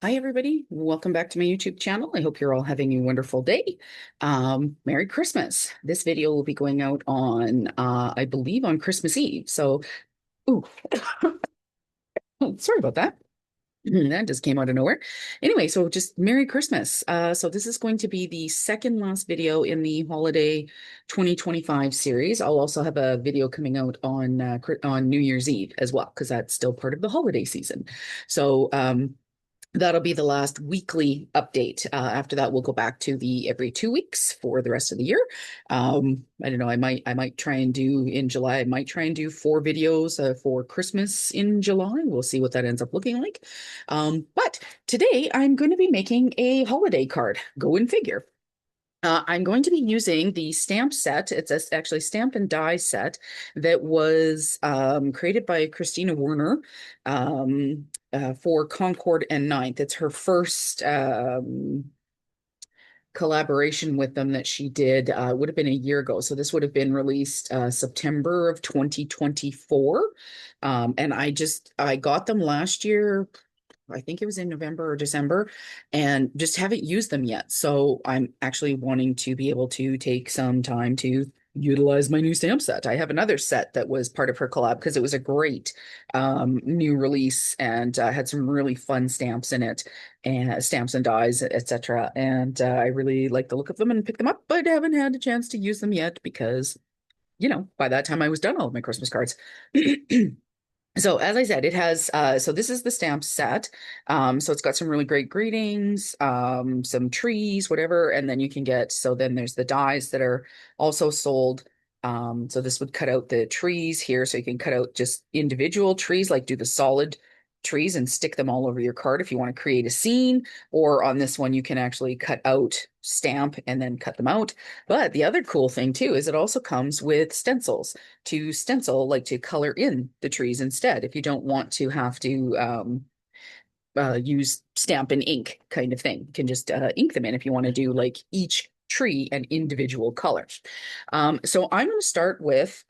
Hi, everybody. Welcome back to my YouTube channel. I hope you're all having a wonderful day. Merry Christmas. This video will be going out on, I believe, on Christmas Eve. So, ooh, sorry about that. That just came out of nowhere. Anyway, so just Merry Christmas. So this is going to be the second last video in the holiday 2025 series. I'll also have a video coming out on New Year's Eve as well, because that's still part of the holiday season. So, that'll be the last weekly update. After that, we'll go back to the every 2 weeks for the rest of the year. I don't know. I might try and do in July. I might try and do 4 videos for Christmas in July. We'll see what that ends up looking like. But today I'm going to be making a holiday card. Go and figure. I'm going to be using the stamp set. It's actually stamp and die set that was created by Christina Werner for Concord and Ninth. It's her first collaboration with them that she did. Would have been a year ago. So this would have been released September of 2024. And I got them last year. I think it was in November or December, and just haven't used them yet. So I'm actually wanting to be able to take some time to utilize my new stamp set. I have another set that was part of her collab because it was a great new release and had some really fun stamps in it, and stamps and dies, etc. And I really like the look of them and picked them up, but haven't had a chance to use them yet because, by that time I was done all of my Christmas cards. So as I said, it has so this is the stamp set. So it's got some really great greetings, some trees, whatever, and then you can get, so then there's the dies that are also sold. So this would cut out the trees here, so you can cut out just individual trees, like do the solid trees and stick them all over your card if you want to create a scene, or on this one you can actually cut out stamp and then cut them out. But the other cool thing too is it also comes with stencils to stencil, like to color in the trees instead, if you don't want to have to use stamp and ink kind of thing. You can just ink them in if you want to do like each tree an individual color. So I'm going to start with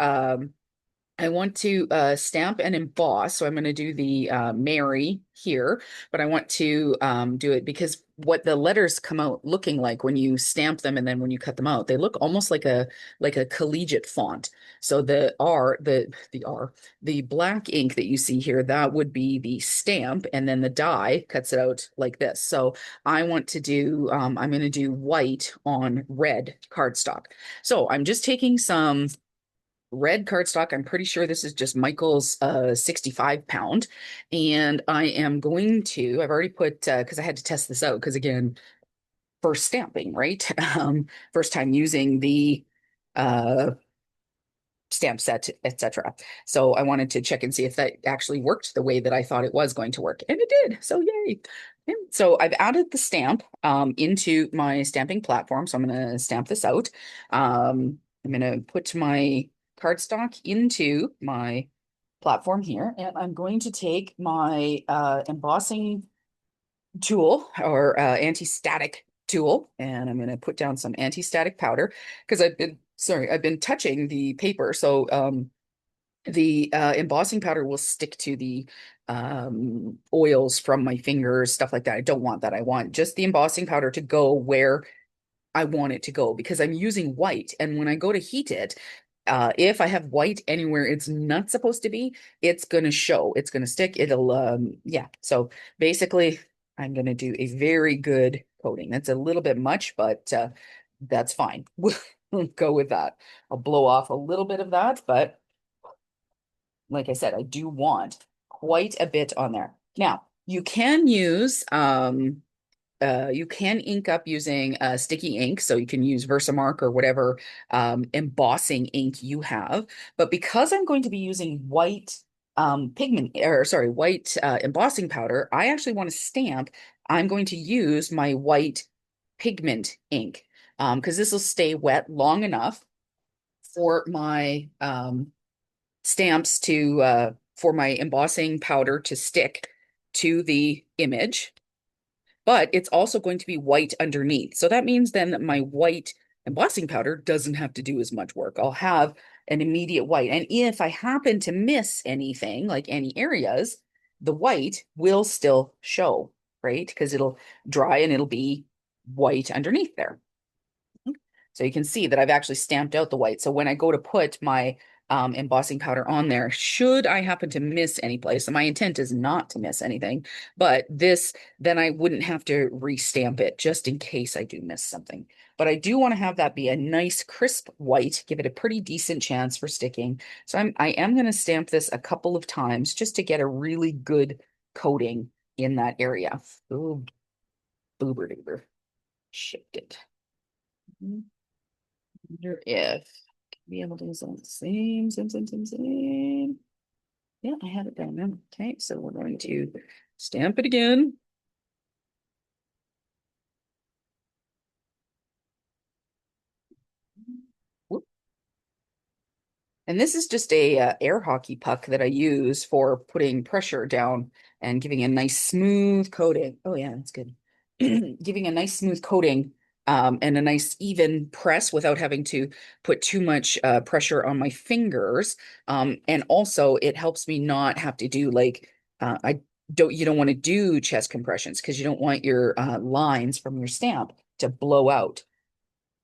I want to stamp and emboss. So I'm going to do the Mary here, but I want to do it because what the letters come out looking like when you stamp them and then when you cut them out, they look almost like a collegiate font. So the black ink that you see here, that would be the stamp, and then the die cuts it out like this. So I want to do I'm going to do white on red cardstock. So I'm just taking some red cardstock. I'm pretty sure this is just Michael's 65 pound. And I am going to, I've already put, because I had to test this out, because again, first stamping, right? First time using the uh, stamp set, etc. So I wanted to check and see if that actually worked the way that I thought it was going to work. And it did. So yay. And so I've added the stamp into my stamping platform. So I'm going to stamp this out. I'm going to put my cardstock into my platform here, and I'm going to take my embossing tool or anti-static tool, and I'm going to put down some anti-static powder because I've been touching the paper. So the embossing powder will stick to the oils from my fingers, stuff like that. I don't want that. I want just the embossing powder to go where I want it to go because I'm using white. And when I go to heat it, if I have white anywhere it's not supposed to be, it's going to show. It's going to stick. Yeah. So basically, I'm going to do a very good coating. That's a little bit much, but that's fine. We'll go with that. I'll blow off a little bit of that, but like I said, I do want quite a bit on there. Now, you can ink up using sticky ink, so you can use Versamark or whatever embossing ink you have. But because I'm going to be using white white embossing powder, I actually want to stamp. I'm going to use my white pigment ink because this will stay wet long enough for my stamps to for my embossing powder to stick to the image, but it's also going to be white underneath. So that means then that my white embossing powder doesn't have to do as much work. I'll have an immediate white. And if I happen to miss anything, like any areas, the white will still show. right? Because it'll dry and it'll be white underneath there. So you can see that I've actually stamped out the white. So when I go to put my embossing powder on there, should I happen to miss any place, and my intent is not to miss anything, but this, then I wouldn't have to restamp it just in case I do miss something. But I do want to have that be a nice crisp white, give it a pretty decent chance for sticking. So I am going to stamp this a couple of times just to get a really good coating in that area. Ooh, boober doober. Shipped it. Wonder if be able to use the same. Yeah, I have it down there. Okay, so we're going to stamp it again. Whoop. And this is just a air hockey puck that I use for putting pressure down and giving a nice smooth coating. Oh yeah, that's good. Giving a nice smooth coating and a nice even press without having to put too much pressure on my fingers. And also it helps me not have to do like I don't you don't want to do chest compressions because you don't want your lines from your stamp to blow out,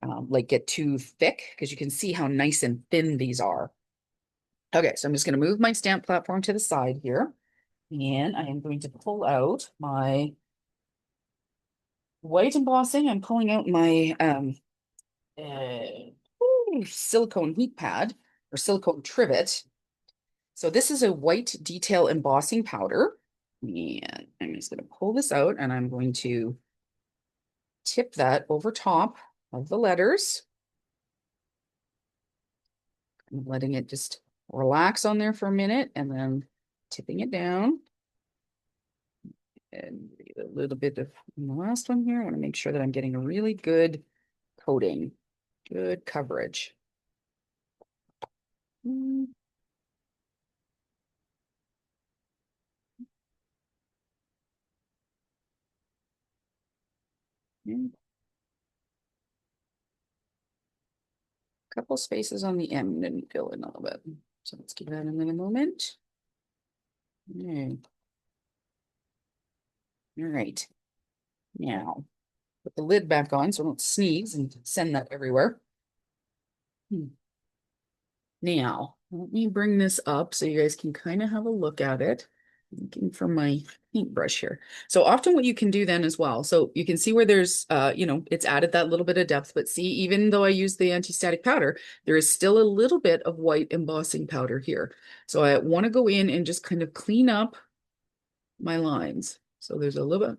like get too thick because you can see how nice and thin these are. Okay, so I'm just going to move my stamp platform to the side here, and I am going to pull out my white embossing. I'm pulling out my silicone heat pad or silicone trivet. So this is a white detail embossing powder, and I'm just going to pull this out, and I'm going to tip that over top of the letters. I'm letting it just relax on there for a minute, and then tipping it down. And a little bit of the last one here. I want to make sure that I'm getting a really good coating, good coverage. Mm. Yeah. Couple spaces on the M didn't fill in a little bit. So let's give that in a moment. Okay. All right. Now, put the lid back on so I don't sneeze and send that everywhere. Now, let me bring this up so you guys can kind of have a look at it. Looking for my paintbrush here. So often what you can do then as well, so you can see where there's, it's added that little bit of depth, but see, even though I use the anti-static powder, there is still a little bit of white embossing powder here. So I want to go in and just kind of clean up my lines. So there's a little bit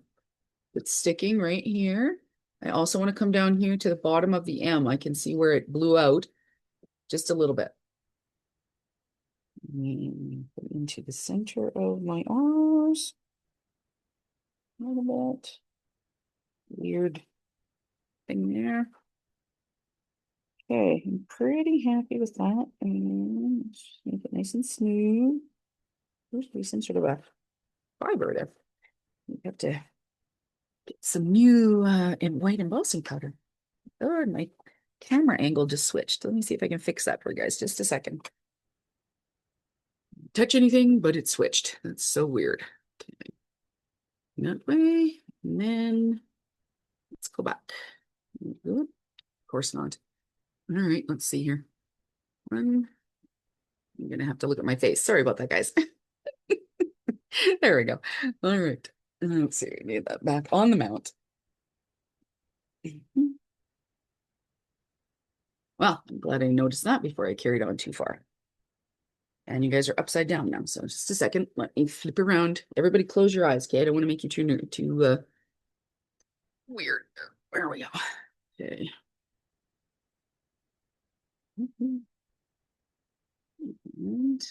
that's sticking right here. I also want to come down here to the bottom of the M. I can see where it blew out just a little bit. Put it into the center of my R's. A little bit. Weird thing there. Okay, I'm pretty happy with that. And make it nice and smooth. There's some sort of a fiber there. You have to get some new white embossing powder. Oh, and my camera angle just switched. Let me see if I can fix that for you guys. Just a second. Touch anything, but it switched. That's so weird. Okay. That way, and then let's go back. Good. Of course not. All right, let's see here. One. I'm gonna have to look at my face. Sorry about that, guys. There we go. All right. Let's see. Need that back on the mount. Well, I'm glad I noticed that before I carried on too far. And you guys are upside down now. So just a second. Let me flip around. Everybody close your eyes, okay? I don't want to make you too weird. There we go. Okay. And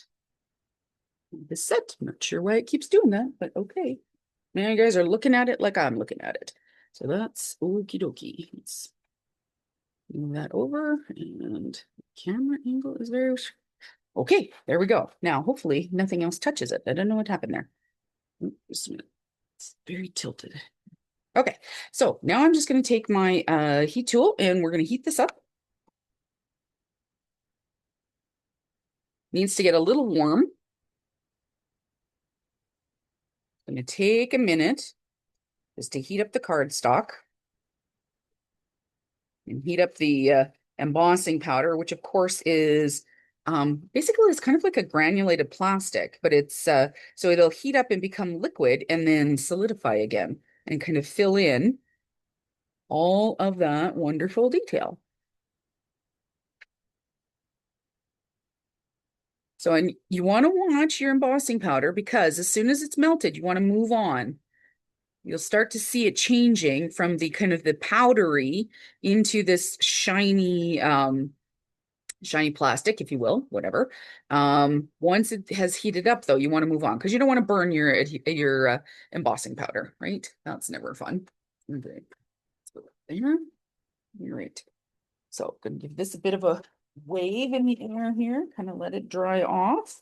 the set. I'm not sure why it keeps doing that, but okay. Now you guys are looking at it like I'm looking at it. So that's okie dokie. Let's move that over, and camera angle is very okay. There we go. Now, hopefully nothing else touches it. I don't know what happened there. Just a minute. It's very tilted. Okay, so now I'm just going to take my heat tool and we're going to heat this up. Needs to get a little warm. I'm going to take a minute is to heat up the cardstock and heat up the embossing powder, which of course is basically it's kind of like a granulated plastic, but it's so it'll heat up and become liquid and then solidify again and kind of fill in all of that wonderful detail. So, and you want to watch your embossing powder because as soon as it's melted, you want to move on. You'll start to see it changing from the kind of the powdery into this shiny plastic, if you will, whatever. Once it has heated up, though, you want to move on because you don't want to burn your embossing powder, right? That's never fun. Okay. There. All right. So I'm going to give this a bit of a wave in the air here, kind of let it dry off.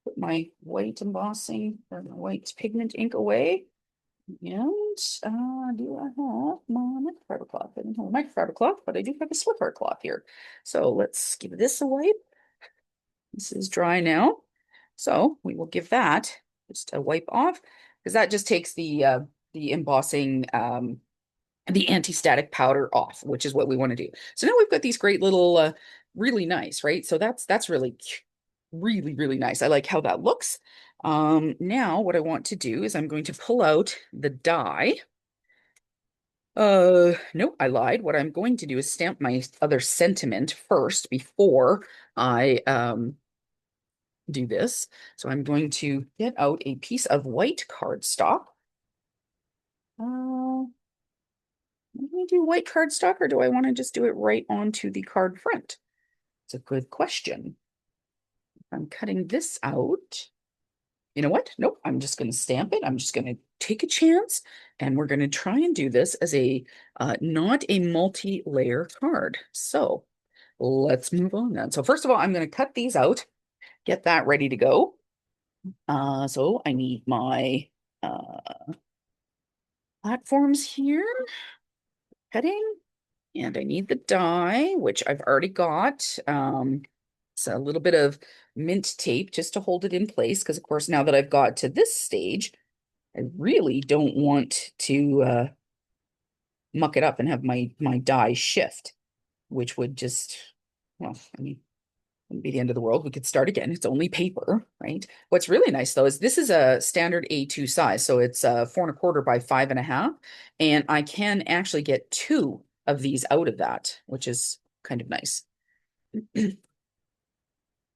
Put my white embossing or my white pigment ink away. And do I have my microfiber cloth? I don't have a microfiber cloth, but I do have a Swiffer cloth here. So let's give this a wipe. This is dry now. So we will give that just a wipe off because that just takes the embossing the anti-static powder off, which is what we want to do. So now we've got these great little really nice, right? So that's really nice. I like how that looks. Now what I want to do is I'm going to pull out the die. No, I lied. What I'm going to do is stamp my other sentiment first before I do this. So I'm going to get out a piece of white cardstock. Do I do white cardstock or do I want to just do it right onto the card front? It's a good question. I'm cutting this out. You know what? Nope, I'm just going to stamp it. I'm just going to take a chance and we're going to try and do this as a not a multi-layer card. So let's move on then. So first of all, I'm going to cut these out, get that ready to go. So I need my platforms here, cutting, and I need the die, which I've already got. It's a little bit of mint tape just to hold it in place because of course now that I've got to this stage, I really don't want to muck it up and have my die shift, which would just, well, I mean, wouldn't be the end of the world. We could start again. It's only paper, right? What's really nice though is this is a standard A2 size, so it's 4¼ by 5½, and I can actually get two of these out of that, which is kind of nice.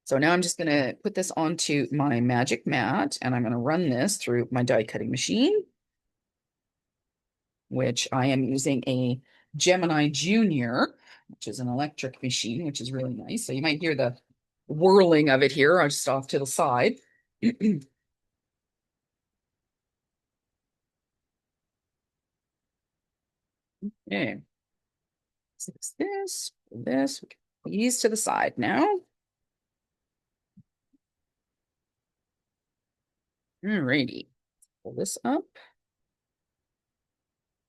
So now I'm just going to put this onto my magic mat and I'm going to run this through my die cutting machine, which I am using a Gemini Junior, which is an electric machine, which is really nice. So you might hear the whirling of it here. I'm just off to the side. Okay. So it's this, these to the side now. Alrighty. Pull this up.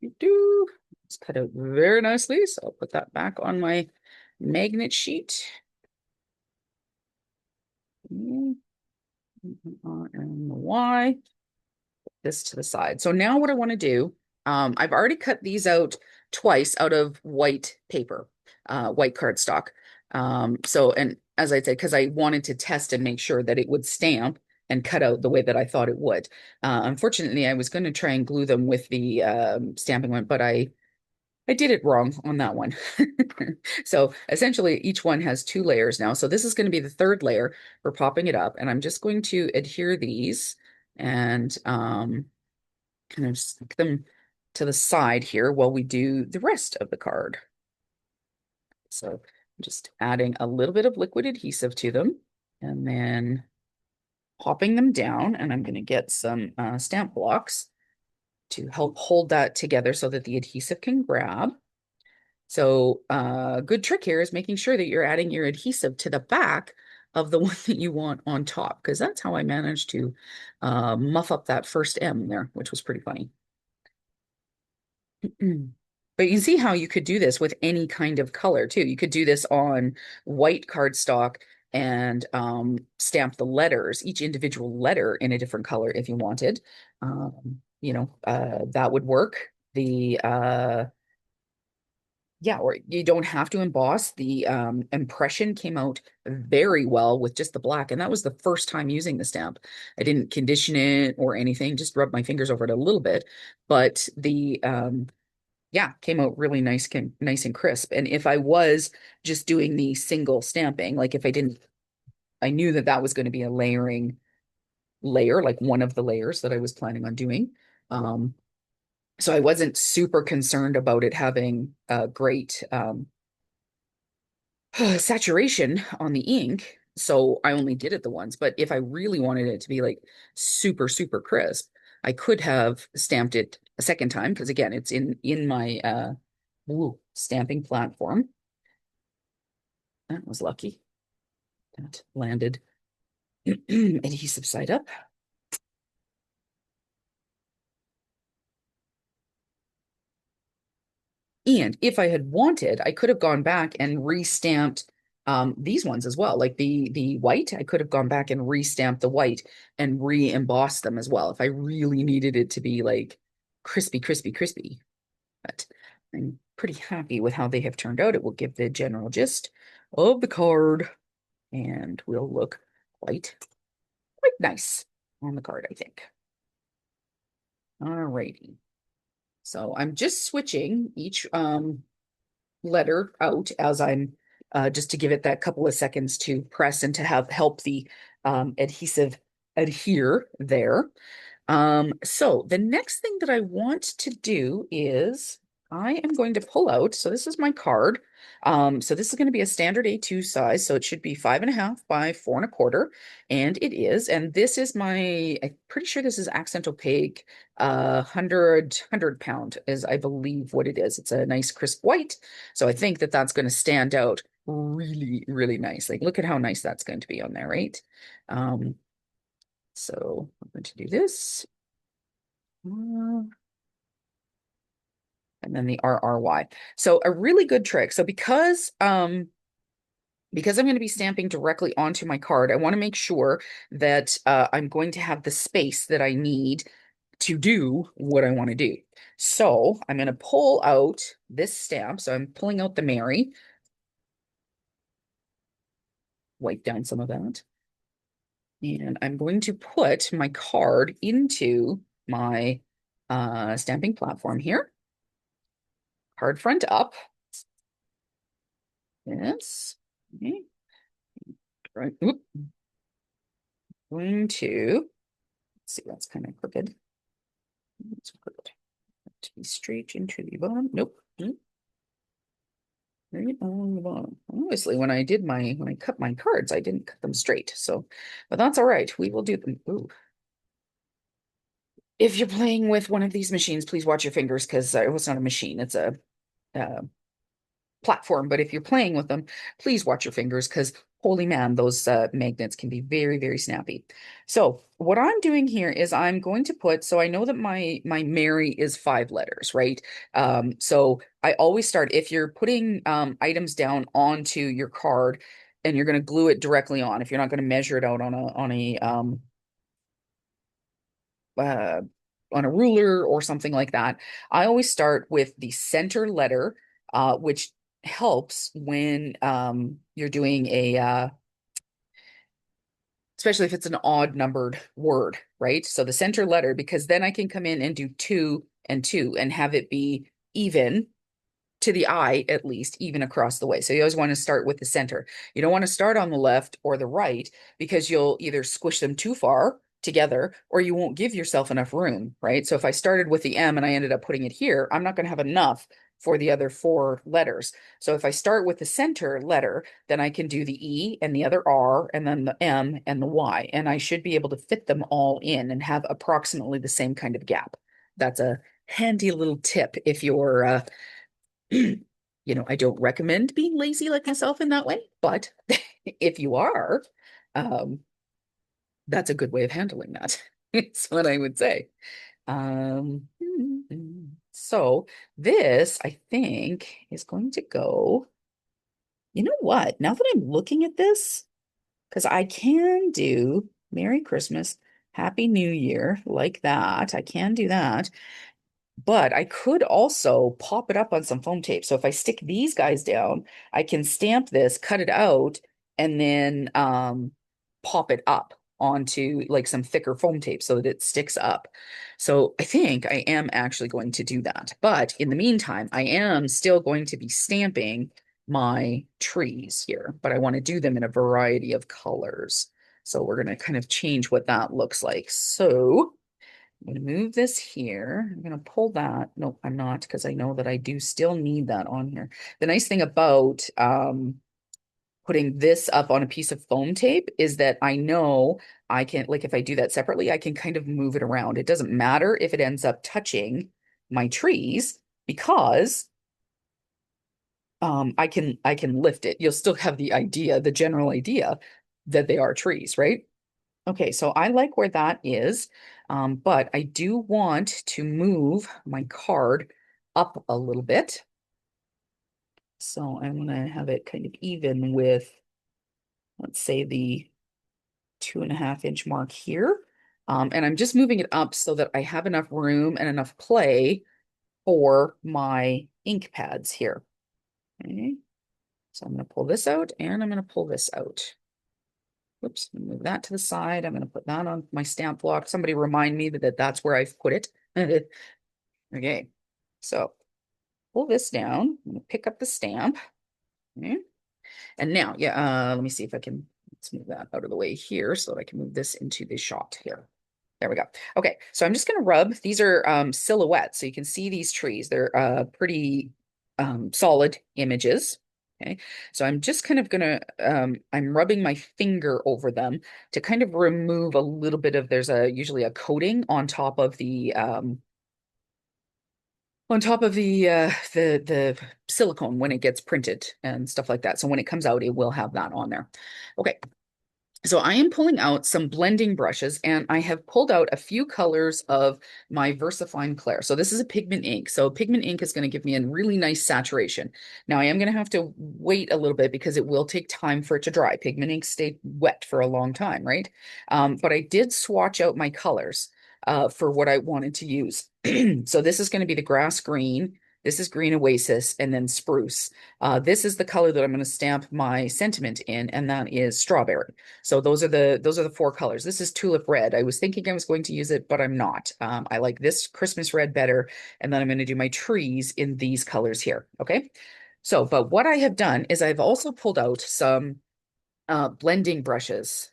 It's cut out very nicely. So I'll put that back on my magnet sheet. And the Y. This to the side. So now what I want to do, I've already cut these out twice out of white paper, white cardstock. So, and as I said, because I wanted to test and make sure that it would stamp and cut out the way that I thought it would. Unfortunately, I was going to try and glue them with the stamping one, but I did it wrong on that one. So essentially each one has two layers now. So this is going to be the third layer for popping it up. And I'm just going to adhere these and kind of stick them to the side here while we do the rest of the card. So I'm just adding a little bit of liquid adhesive to them and then popping them down. And I'm going to get some stamp blocks to help hold that together so that the adhesive can grab. So good trick here is making sure that you're adding your adhesive to the back of the one that you want on top, because that's how I managed to muff up that first M there, which was pretty funny. But you see how you could do this with any kind of color too. You could do this on white cardstock and stamp the letters, each individual letter in a different color if you wanted. that would work. Yeah, or you don't have to emboss. The impression came out very well with just the black, and that was the first time using the stamp. I didn't condition it or anything, just rubbed my fingers over it a little bit, but the yeah, came out really nice, nice and crisp. And if I was just doing the single stamping, like if I didn't, I knew that that was going to be a layering layer, like one of the layers that I was planning on doing. Um, so I wasn't super concerned about it having a great saturation on the ink. So I only did it the once. But if I really wanted it to be like super, super crisp, I could have stamped it a second time because again, it's in my stamping platform. That was lucky. That landed adhesive side up. And if I had wanted, I could have gone back and restamped these ones as well. Like the white, I could have gone back and restamped the white and re-embossed them as well if I really needed it to be like crispy, crispy, crispy. But I'm pretty happy with how they have turned out. It will give the general gist of the card and will look quite nice on the card, I think. All righty. So I'm just switching each letter out as I'm just to give it that couple of seconds to press and to have help the adhesive adhere there. So the next thing that I want to do is I am going to pull out, so this is my card. So this is going to be a standard A2 size, so it should be 5.5 by 4.25, and it is. And this is I'm pretty sure this is Accent Opaque, 100 pound is, I believe, what it is. It's a nice crisp white, so I think that that's going to stand out really, really nice. Like, look at how nice that's going to be on there, right? Um, so I'm going to do this. And then the RRY. So a really good trick. So because I'm going to be stamping directly onto my card, I want to make sure that I'm going to have the space that I need to do what I want to do. So I'm going to pull out this stamp. So I'm pulling out the Mary, wipe down some of that. And I'm going to put my card into my stamping platform here. Card front up. Yes. Okay. Right. Oop. Going to, let's see, that's kind of crooked. It's crooked. To be straight into the bottom. Nope. Right on the bottom. Obviously, when I cut my cards, I didn't cut them straight. So, but that's all right. We will do them. Ooh. If you're playing with one of these machines, please watch your fingers because it's not a machine. It's a uh, platform. But if you're playing with them, please watch your fingers because holy man, those magnets can be very, very snappy. So what I'm doing here is I'm going to put, so I know that my Mary is 5 letters, right? So I always start, if you're putting items down onto your card and you're going to glue it directly on, if you're not going to measure it out uh, on a ruler or something like that, I always start with the center letter, which helps when you're doing especially if it's an odd numbered word, right? So the center letter, because then I can come in and do 2 and 2 and have it be even to the eye, at least, even across the way. So you always want to start with the center. You don't want to start on the left or the right because you'll either squish them too far together or you won't give yourself enough room, right? So if I started with the M and I ended up putting it here, I'm not going to have enough for the other 4 letters. So if I start with the center letter, then I can do the E and the other R and then the M and the Y. And I should be able to fit them all in and have approximately the same kind of gap. That's a handy little tip if you're I don't recommend being lazy like myself in that way, but if you are, um, that's a good way of handling that. It's what I would say. Um, so this, I think, is going to go. You know what? Now that I'm looking at this, because I can do Merry Christmas Happy New Year, like that. I can do that. But I could also pop it up on some foam tape. So if I stick these guys down, I can stamp this, cut it out, and then pop it up onto like some thicker foam tape so that it sticks up. So I think I am actually going to do that. But in the meantime, I am still going to be stamping my trees here, but I want to do them in a variety of colors. So we're going to kind of change what that looks like. So I'm going to move this here. I'm going to pull that. No, I'm not, because I know that I do still need that on here. The nice thing about putting this up on a piece of foam tape is that I know I can, like if I do that separately, I can kind of move it around. It doesn't matter if it ends up touching my trees because I can lift it. You'll still have the idea, the general idea that they are trees, right? Okay, so I like where that is, but I do want to move my card up a little bit. So I'm gonna have it kind of even with, let's say, the 2.5 inch mark here. And I'm just moving it up so that I have enough room and enough play for my ink pads here. Okay, so I'm gonna pull this out and I'm gonna pull this out. Whoops, move that to the side. I'm going to put that on my stamp block. Somebody remind me that's where I've put it. Okay, so pull this down. I'm going to pick up the stamp. Okay. And now, yeah, let me see if I can, let's move that out of the way here so that I can move this into the shot here. There we go. Okay, so I'm just going to rub. These are silhouettes, so you can see these trees. They're pretty solid images. Okay, so I'm just kind of gonna, I'm rubbing my finger over them to kind of remove a little bit of, there's usually a coating on top of the silicone when it gets printed and stuff like that. So when it comes out, it will have that on there. Okay, so I am pulling out some blending brushes and I have pulled out a few colors of my VersaFine Clair. So this is a pigment ink. So pigment ink is going to give me a really nice saturation. Now I am going to have to wait a little bit because it will take time for it to dry. Pigment ink stay wet for a long time, right? But I did swatch out my colors for what I wanted to use. So this is going to be the grass green. This is green oasis and then spruce. This is the color that I'm going to stamp my sentiment in, and that is strawberry. So those are the four colors. This is tulip red. I was thinking I was going to use it, but I'm not. I like this Christmas red better, and then I'm going to do my trees in these colors here. Okay. So, but what I have done is I've also pulled out some blending brushes,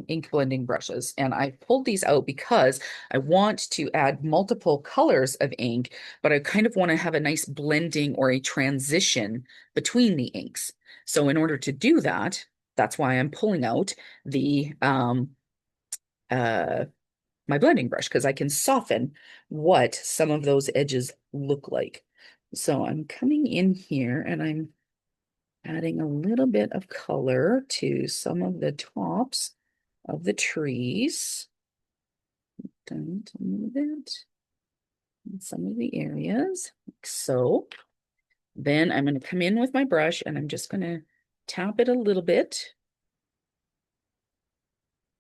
ink blending brushes, and I pulled these out because I want to add multiple colors of ink, but I kind of want to have a nice blending or a transition between the inks. So in order to do that, that's why I'm pulling out the uh my blending brush because I can soften what some of those edges look like. So I'm coming in here and I'm adding a little bit of color to some of the tops of the trees. Don't move it in some of the areas, like so. Then I'm going to come in with my brush and I'm just going to tap it a little bit,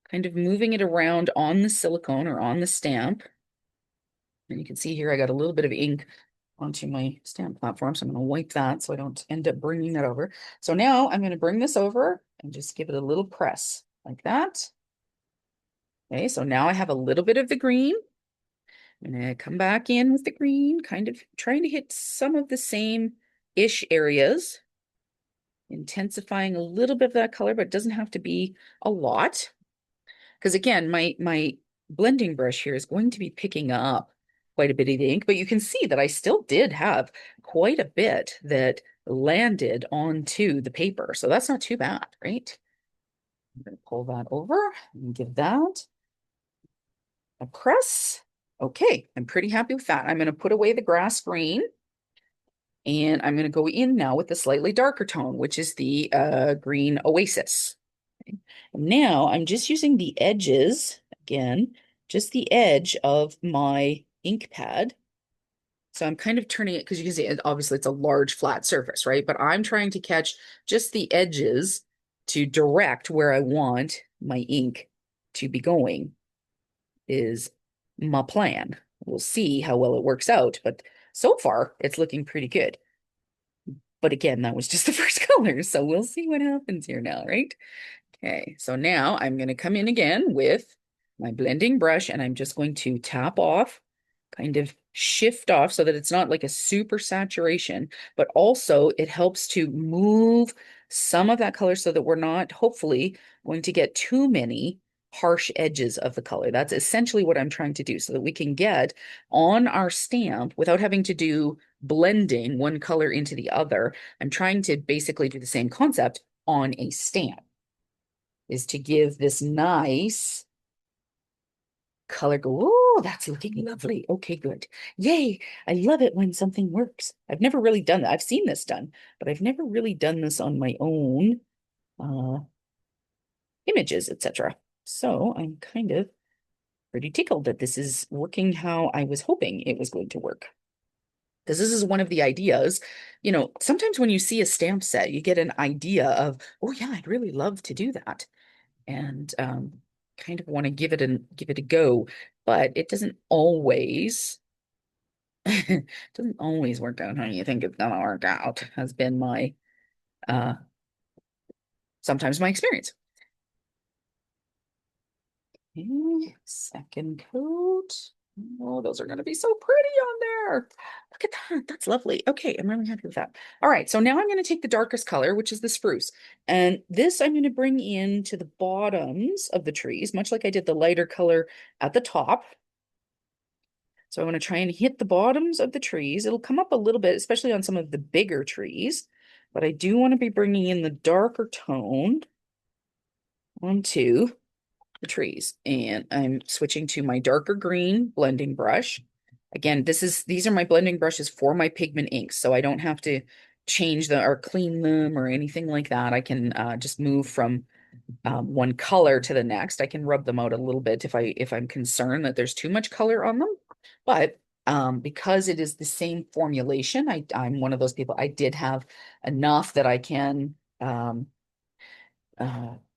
kind of moving it around on the silicone or on the stamp. And you can see here I got a little bit of ink onto my stamp platform, so I'm going to wipe that so I don't end up bringing that over. So now I'm going to bring this over and just give it a little press like that. Okay, so now I have a little bit of the green. I'm going to come back in with the green, kind of trying to hit some of the same-ish areas, intensifying a little bit of that color, but it doesn't have to be a lot. Because again, my blending brush here is going to be picking up quite a bit of the ink, but you can see that I still did have quite a bit that landed onto the paper. So that's not too bad, right? I'm going to pull that over and give that a press. Okay, I'm pretty happy with that. I'm going to put away the grass green and I'm going to go in now with the slightly darker tone, which is the green oasis. Okay. Now I'm just using the edges, again, just the edge of my ink pad. So I'm kind of turning it because you can see obviously it's a large flat surface, right? But I'm trying to catch just the edges to direct where I want my ink to be going. is my plan. We'll see how well it works out, but so far it's looking pretty good. But again, that was just the first color, so we'll see what happens here now, right? Okay, so now I'm going to come in again with my blending brush and I'm just going to tap off, kind of shift off so that it's not like a super saturation, but also it helps to move some of that color so that we're not hopefully going to get too many harsh edges of the color. That's essentially what I'm trying to do so that we can get on our stamp without having to do blending one color into the other. I'm trying to basically do the same concept on a stamp, is to give this nice color go. Oh, that's looking lovely. Okay, good. Yay. I love it when something works. I've never really done that. I've seen this done, but I've never really done this on my own images, etc. So I'm kind of pretty tickled that this is working how I was hoping it was going to work. Because this is one of the ideas, sometimes when you see a stamp set, you get an idea of, oh yeah, I'd really love to do that. And kind of want to give it a go, but it doesn't always doesn't always work out how you think it's gonna work out, has been my uh sometimes my experience. Okay, second coat. Oh, those are going to be so pretty on there. Look at that. That's lovely. Okay, I'm really happy with that. All right, so now I'm going to take the darkest color, which is the spruce. And this I'm going to bring in to the bottoms of the trees, much like I did the lighter color at the top. So I want to try and hit the bottoms of the trees. It'll come up a little bit, especially on some of the bigger trees. But I do want to be bringing in the darker tone onto the trees. And I'm switching to my darker green blending brush. Again, these are my blending brushes for my pigment inks, so I don't have to change them or clean them or anything like that. I can just move from one color to the next. I can rub them out a little bit if I'm concerned that there's too much color on them. But because it is the same formulation, I'm one of those people. I did have enough that I can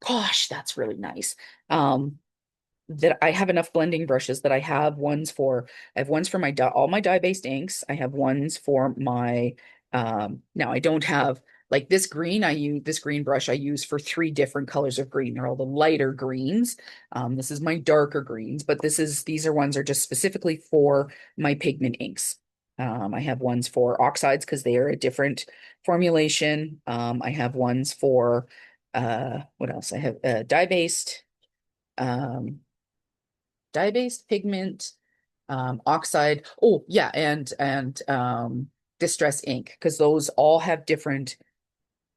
gosh, that's really nice. That I have enough blending brushes that I have ones for my all my dye-based inks. I have ones for my now I don't have like this green brush I use for three different colors of green. They're all the lighter greens. This is my darker greens, but these are just specifically for my pigment inks. I have ones for oxides because they are a different formulation. I have ones for what else? I have um dye-based pigment, oxide. Oh, yeah, and distress ink, because those all have different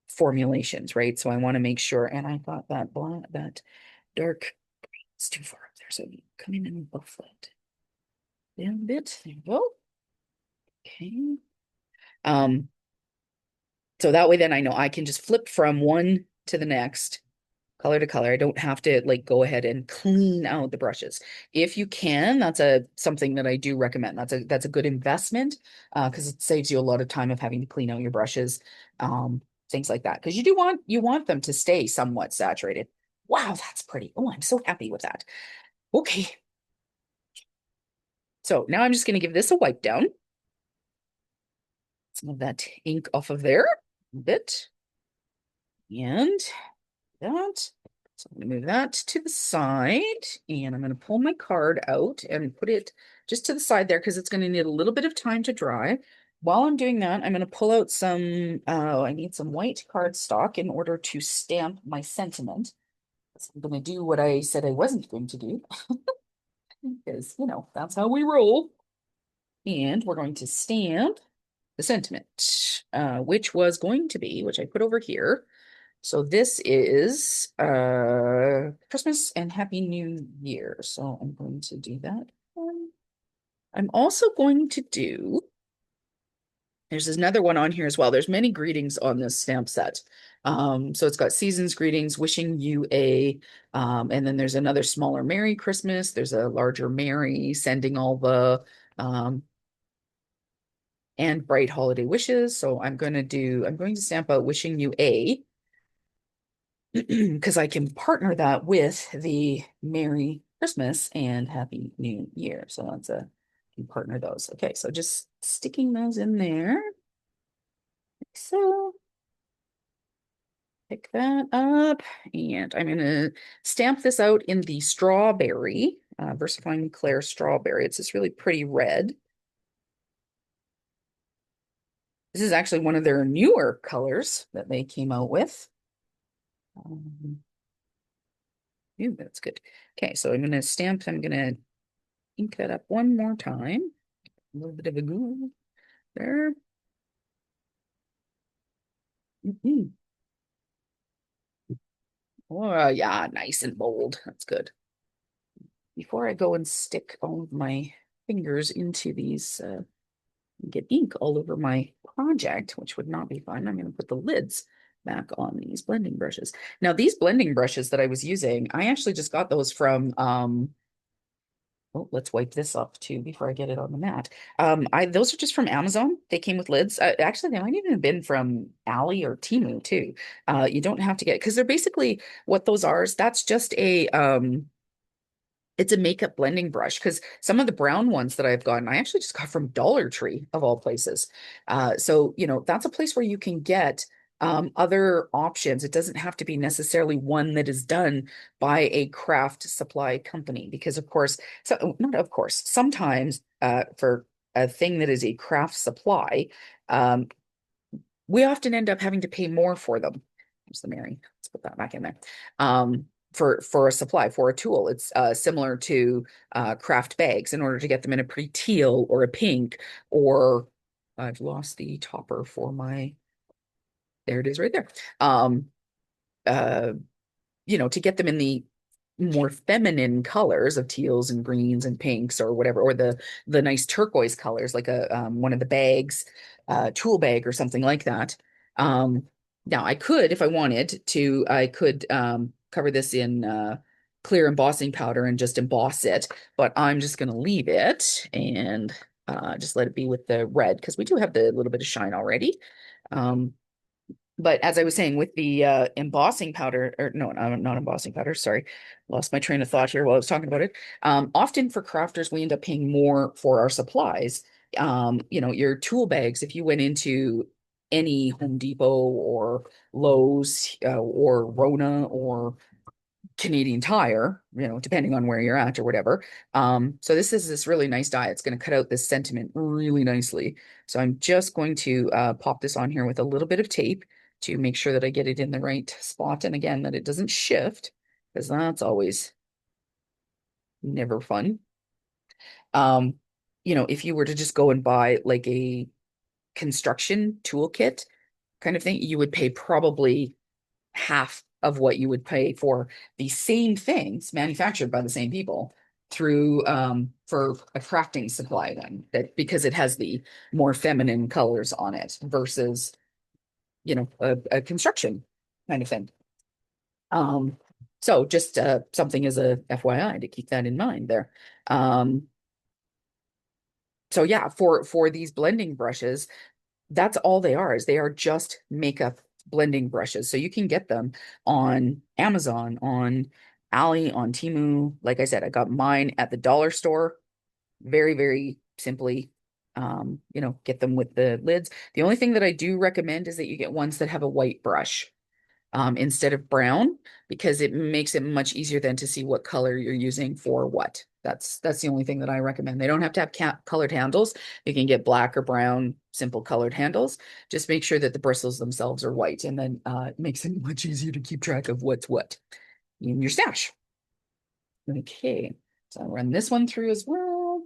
formulations, right? So I want to make sure. And I thought that dark is too far up there. So come in and buff it down a bit. There you go. Okay. Um, so that way then I know I can just flip from one to the next, color to color. I don't have to like go ahead and clean out the brushes. If you can, that's something that I do recommend. That's a good investment because it saves you a lot of time of having to clean out your brushes, things like that. Because you want them to stay somewhat saturated. Wow, that's pretty. Oh, I'm so happy with that. Okay. So now I'm just going to give this a wipe down. Some of that ink off of there a bit. And that. So I'm going to move that to the side and I'm going to pull my card out and put it just to the side there because it's going to need a little bit of time to dry. While I'm doing that, I'm going to pull out I need some white cardstock in order to stamp my sentiment. So I'm going to do what I said I wasn't going to do because, that's how we roll. And we're going to stamp the sentiment, which I put over here. So this is Christmas and Happy New Year. So I'm going to do that. I'm also going to do, there's another one on here as well. There's many greetings on this stamp set. So it's got seasons greetings, wishing you and then there's another smaller Merry Christmas. There's a larger Merry, sending all the and bright holiday wishes. So I'm going to stamp out wishing you because I can partner that with the Merry Christmas and Happy New Year. So that's a you partner those. Okay, so just sticking those in there. Like so pick that up, and I'm gonna stamp this out in the strawberry, VersaFine Claire strawberry. It's this really pretty red. This is actually one of their newer colors that they came out with. Um, Ooh, that's good. Okay, so I'm gonna ink that up one more time. A little bit of a glue there. Mhm. Oh, yeah, nice and bold. That's good. Before I go and stick all of my fingers into these, get ink all over my project, which would not be fun, I'm going to put the lids back on these blending brushes. Now, these blending brushes that I was using, I actually just got those from, oh, let's wipe this up too before I get it on the mat. Those are just from Amazon. They came with lids. Actually, they might even have been from Ali or Temu too. You don't have to get because they're basically what those are is that's just a it's a makeup blending brush because some of the brown ones that I've gotten, I actually just got from Dollar Tree of all places. So, that's a place where you can get other options. It doesn't have to be necessarily one that is done by a craft supply company because, of course, so not of course, sometimes for a thing that is a craft supply, um, we often end up having to pay more for them. There's the Mary. Let's put that back in there. For a supply for a tool, it's similar to craft bags. In order to get them in a pretty teal or a pink, or I've lost the topper for my. There it is, right there. Uh, to get them in the more feminine colors of teals and greens and pinks or whatever, or the nice turquoise colors, like a one of the bags, tool bag or something like that. Um, Now I could, if I wanted to, I could cover this in clear embossing powder and just emboss it, but I'm just going to leave it and just let it be with the red because we do have the little bit of shine already. Um, but as I was saying, with the embossing powder, or no, not embossing powder, sorry, lost my train of thought here while I was talking about it. Often for crafters, we end up paying more for our supplies. Your tool bags, if you went into any Home Depot or Lowe's or Rona or Canadian Tire, depending on where you're at or whatever. So this is this really nice die. It's going to cut out this sentiment really nicely. So I'm just going to pop this on here with a little bit of tape to make sure that I get it in the right spot. And again, that it doesn't shift because that's always never fun. Um, if you were to just go and buy like a construction toolkit kind of thing, you would pay probably half of what you would pay for the same things manufactured by the same people through for a crafting supply then that because it has the more feminine colors on it versus a construction kind of thing. So just something as a FYI to keep that in mind there. um so yeah, for these blending brushes, that's all they are, is they are just makeup blending brushes. So you can get them on Amazon, on Ali, on Temu. Like I said, I got mine at the dollar store. Very, very simply, get them with the lids. The only thing that I do recommend is that you get ones that have a white brush instead of brown, because it makes it much easier then to see what color you're using for what. That's the only thing that I recommend. They don't have to have colored handles. You can get black or brown, simple colored handles. Just make sure that the bristles themselves are white, and then it makes it much easier to keep track of what's what in your stash. Okay, so I'll run this one through as well.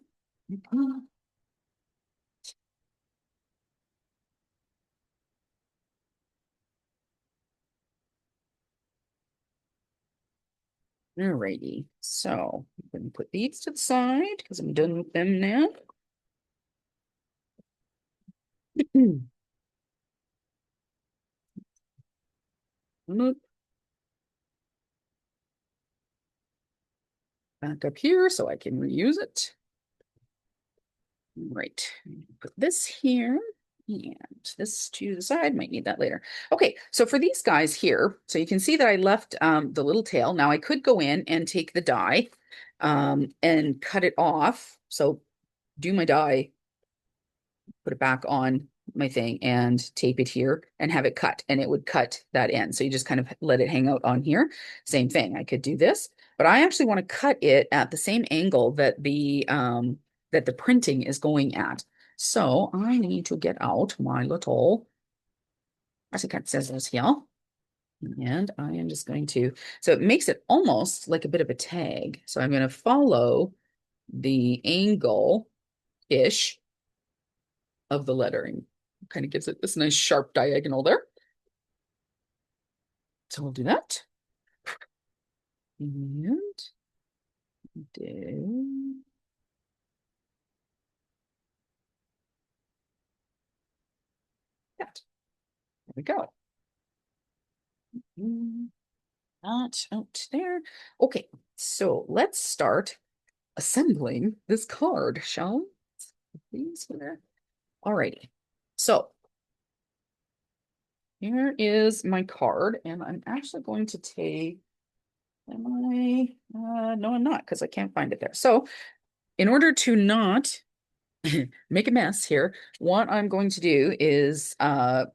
Alrighty, so I'm going to put these to the side because I'm done with them now. Look back up here so I can reuse it. Right, put this here and this to the side, might need that later. Okay, so for these guys here, so you can see that I left the little tail. Now I could go in and take the die and cut it off. So do my die, put it back on my thing and tape it here and have it cut, and it would cut that end. So you just kind of let it hang out on here. Same thing. I could do this, but I actually want to cut it at the same angle that the printing is going at. So I need to get out my little cut scissors here. And I am just going to, so it makes it almost like a bit of a tag. So I'm going to follow the angle-ish of the lettering. Kind of gives it this nice sharp diagonal there. So we'll do that. And do that. There we go. Not out there. Okay, so let's start assembling this card, shall we? Please here. Alrighty. So here is my card, and I'm actually going to take, am I? No, I'm not, because I can't find it there. So in order to not make a mess here, what I'm going to do is have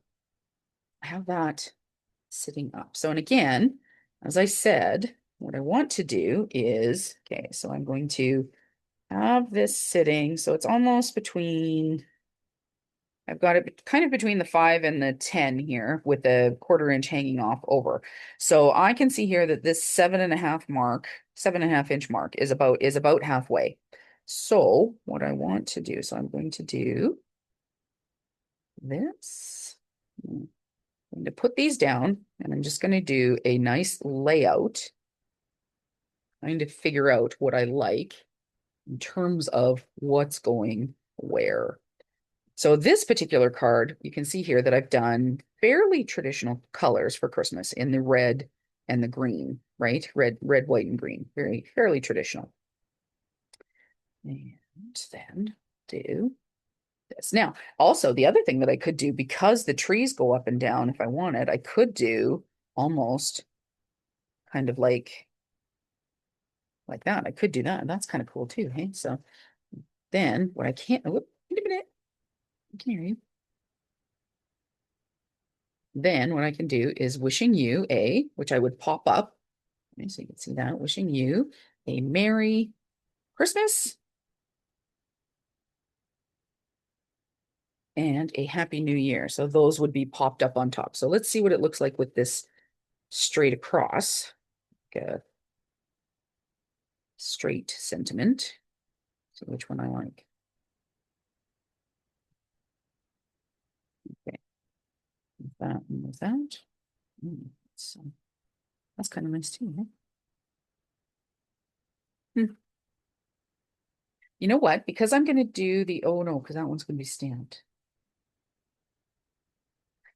that sitting up. So, and again, as I said, what I want to do is, okay, so I'm going to have this sitting. So it's almost between, I've got it kind of between the 5 and the 10 here with the 1/4 inch hanging off over. So I can see here that this 7.5 inch mark is about halfway. So what I want to do, so I'm going to do this. I'm going to put these down, and I'm just going to do a nice layout, trying to figure out what I like in terms of what's going where. So this particular card, you can see here that I've done fairly traditional colors for Christmas in the red and the green, right? Red, white, and green. Fairly traditional. And then do this. Now, also the other thing that I could do, because the trees go up and down, if I wanted, I could do almost kind of like that. I could do that. That's kind of cool too. Hey, so then what I can't, wait a minute, I can hear you. Then what I can do is wishing you a, which I would pop up. So you can see that, wishing you a Merry Christmas and a Happy New Year. So those would be popped up on top. So let's see what it looks like with this straight across. Like a straight sentiment. So which one I like. Okay. With that and with that. So that's kind of nice too, huh? You know what? Because I'm going to do the, oh no, because that one's going to be stamped.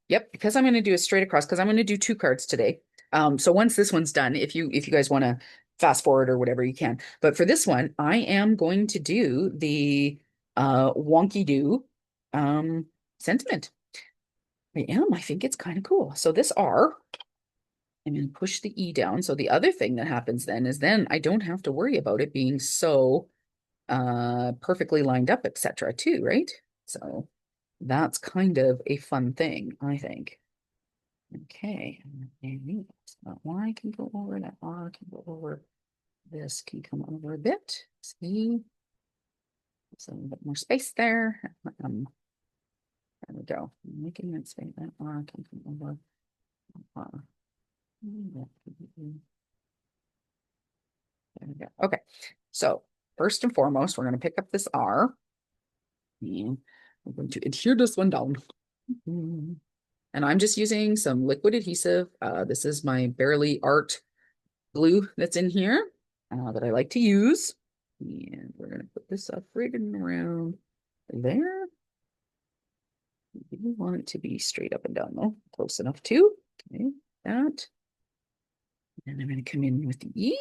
Yep, because I'm going to do a straight across, because I'm going to do 2 cards today. So once this one's done, if you guys want to fast forward or whatever, you can. But for this one, I am going to do the wonky do sentiment. I am. I think it's kind of cool. So this R, I'm going to push the E down. So the other thing that happens then is then I don't have to worry about it being so perfectly lined up, etc. too, right? So that's kind of a fun thing, I think. Okay, and that Y can go over, that R can go over, this can come over a bit. See, so a little bit more space there. There we go. Making that space, that R can come over. There we go. Okay, so first and foremost, we're going to pick up this R, and we're going to adhere this one down. And I'm just using some liquid adhesive. This is my Bearly Art glue that's in here that I like to use. And we're going to put this up right in around there. We want it to be straight up and down though. Close enough too. Okay, that. And I'm going to come in with the E.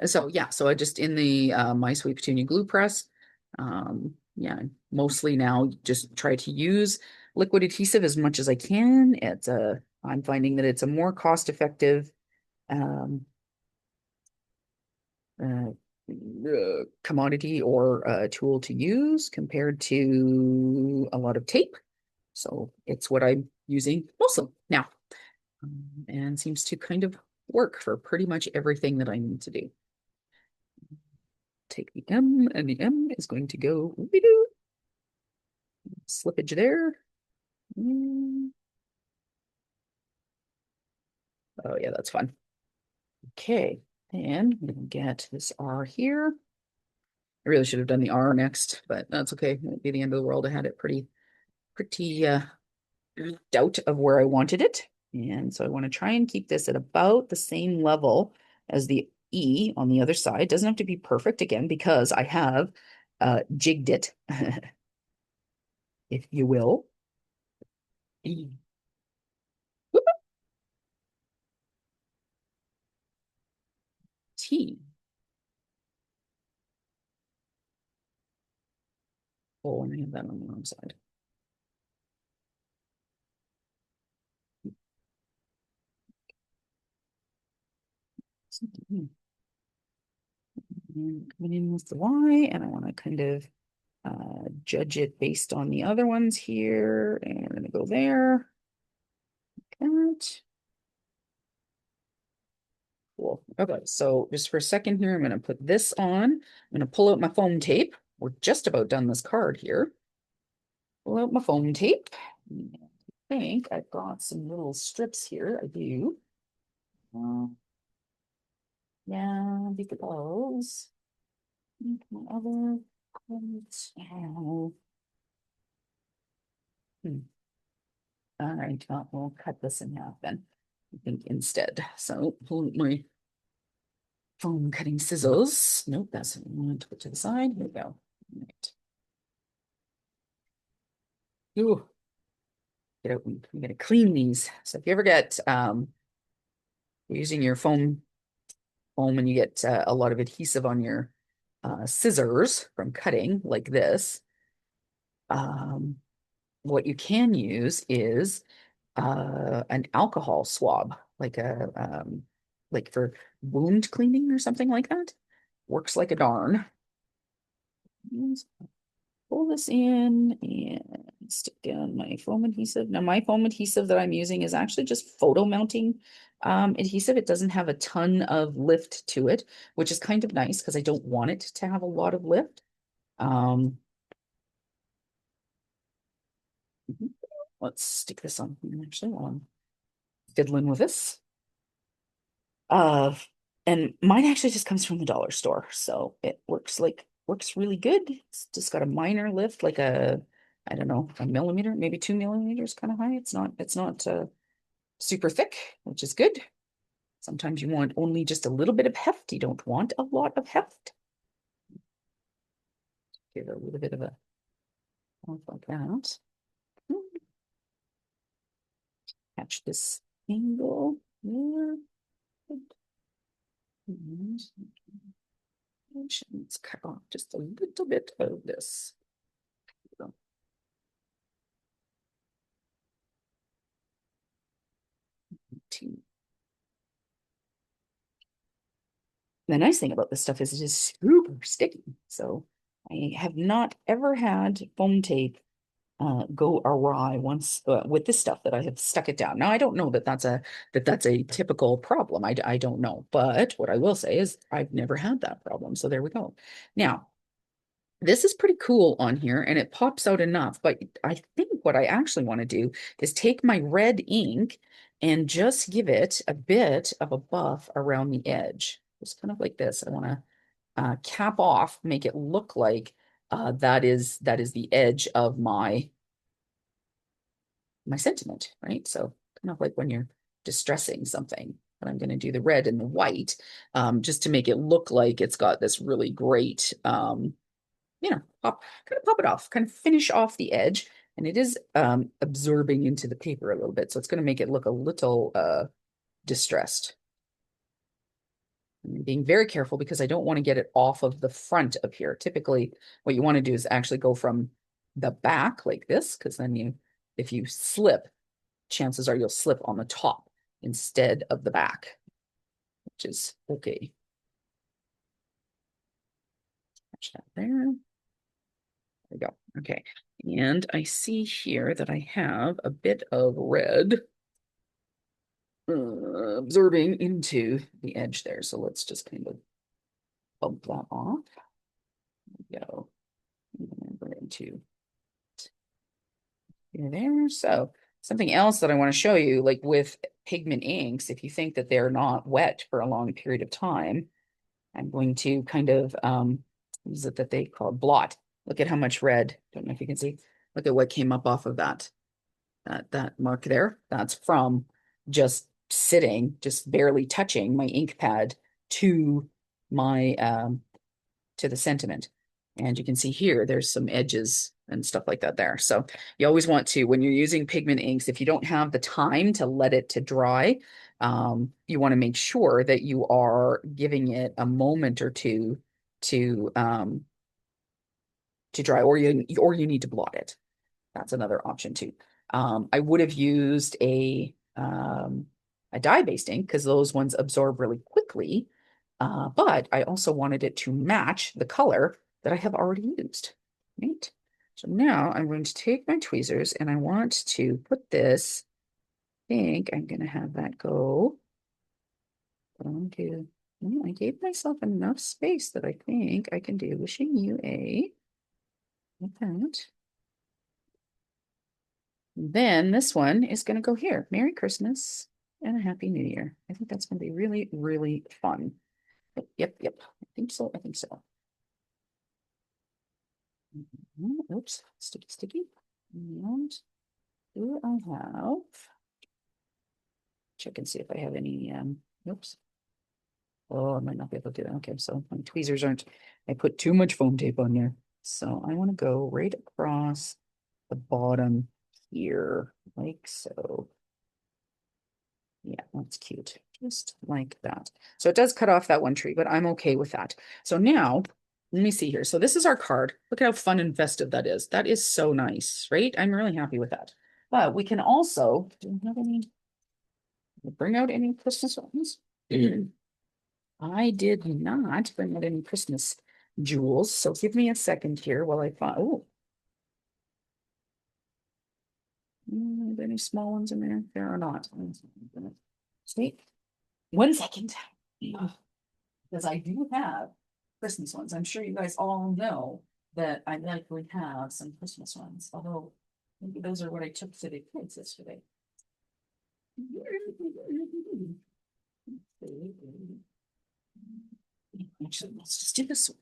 So yeah, so I just in the My Sweet Petunia glue press. Yeah, mostly now just try to use liquid adhesive as much as I can. I'm finding that it's a more cost-effective commodity or tool to use compared to a lot of tape. So it's what I'm using mostly now, and seems to kind of work for pretty much everything that I need to do. Take the M, and the M is going to go slippage there. Oh yeah, that's fun. Okay, and we can get this R here. I really should have done the R next, but that's okay. It won't be the end of the world. I had it pretty doubt of where I wanted it. And so I want to try and keep this at about the same level as the E on the other side. Doesn't have to be perfect again because I have jigged it, if you will. E. T. Oh, and I have that on the wrong side. And coming in with the Y, and I want to kind of judge it based on the other ones here, and I'm gonna go there. That. Cool. Okay, so just for a second here, I'm gonna put this on. I'm gonna pull out my foam tape. We're just about done this card here. Pull out my foam tape. I think I've got some little strips here. I do. Yeah, because my other cards. All right, well, we'll cut this in half then, I think, instead. So pull out my foam cutting scissors. Nope, that's what I want to put to the side. Here we go. All right. Ooh, get out. I'm gonna clean these. So if you ever get you're using your foam and you get a lot of adhesive on your scissors from cutting like this, um, what you can use is an alcohol swab, like for wound cleaning or something like that. Works like a darn. Pull this in and stick down my foam adhesive. Now my foam adhesive that I'm using is actually just photo mounting adhesive. It doesn't have a ton of lift to it, which is kind of nice because I don't want it to have a lot of lift. Um, let's stick this on actually while I'm fiddling with this. Uh, and mine actually just comes from the dollar store, so it works really good. It's just got a minor lift, like I don't know, a millimeter, maybe 2 millimeters kind of high. It's not super thick, which is good. Sometimes you want only just a little bit of heft. You don't want a lot of heft. Give it a little bit of a like that. Catch this angle there. Let's cut off just a little bit of this. The nice thing about this stuff is it is super sticky. So I have not ever had foam tape go awry once with this stuff that I have stuck it down. Now I don't know that that's a typical problem. I don't know, but what I will say is I've never had that problem. So there we go. Now this is pretty cool on here and it pops out enough, but I think what I actually want to do is take my red ink and just give it a bit of a buff around the edge. Just kind of like this. I want to cap off, make it look like that is the edge of my sentiment, right? So kind of like when you're distressing something. But I'm going to do the red and the white just to make it look like it's got this really great pop it off, kind of finish off the edge. And it is absorbing into the paper a little bit. So it's going to make it look a little distressed. I'm being very careful because I don't want to get it off of the front of here. Typically, what you want to do is actually go from the back like this, because then if you slip, chances are you'll slip on the top instead of the back, which is okay. Push that there. There we go. Okay. And I see here that I have a bit of red absorbing into the edge there. So let's just kind of bump that off. There we go. And we're into there. So something else that I want to show you, like with pigment inks, if you think that they're not wet for a long period of time, I'm going to kind of what is it that they call blot? Look at how much red. Don't know if you can see. Look at what came up off of that mark there. That's from just sitting, just barely touching my ink pad to my to the sentiment. And you can see here, there's some edges and stuff like that there. So you always want to, when you're using pigment inks, if you don't have the time to let it to dry, you want to make sure that you are giving it a moment or two to dry, or you need to blot it. That's another option too. I would have used a dye-based ink because those ones absorb really quickly. But I also wanted it to match the color that I have already used. Right. So now I'm going to take my tweezers and I want to put this. I think I'm going to have that go. But I'm going to, well, I gave myself enough space that I think I can do wishing you a, like that. Then this one is going to go here. Merry Christmas and a Happy New Year. I think that's going to be really, really fun. Yep. I think so. Oops, sticky. And do I have, check and see if I have any, oops. Oh, I might not be able to do that. Okay, so my tweezers aren't, I put too much foam tape on there. So I want to go right across the bottom here, like so. Yeah, that's cute. Just like that. So it does cut off that one tree, but I'm okay with that. So now, let me see here. So this is our card. Look at how fun and festive that is. That is so nice, right? I'm really happy with that. But we can also, do we have any, bring out any Christmas ones? I did not bring out any Christmas jewels. So give me a second here while I find, oh. Are there any small ones in there? There are not. See, 1 second. Because I do have Christmas ones. I'm sure you guys all know that I likely have some Christmas ones, although maybe those are what I took to the kids yesterday. Actually, let's just do this one.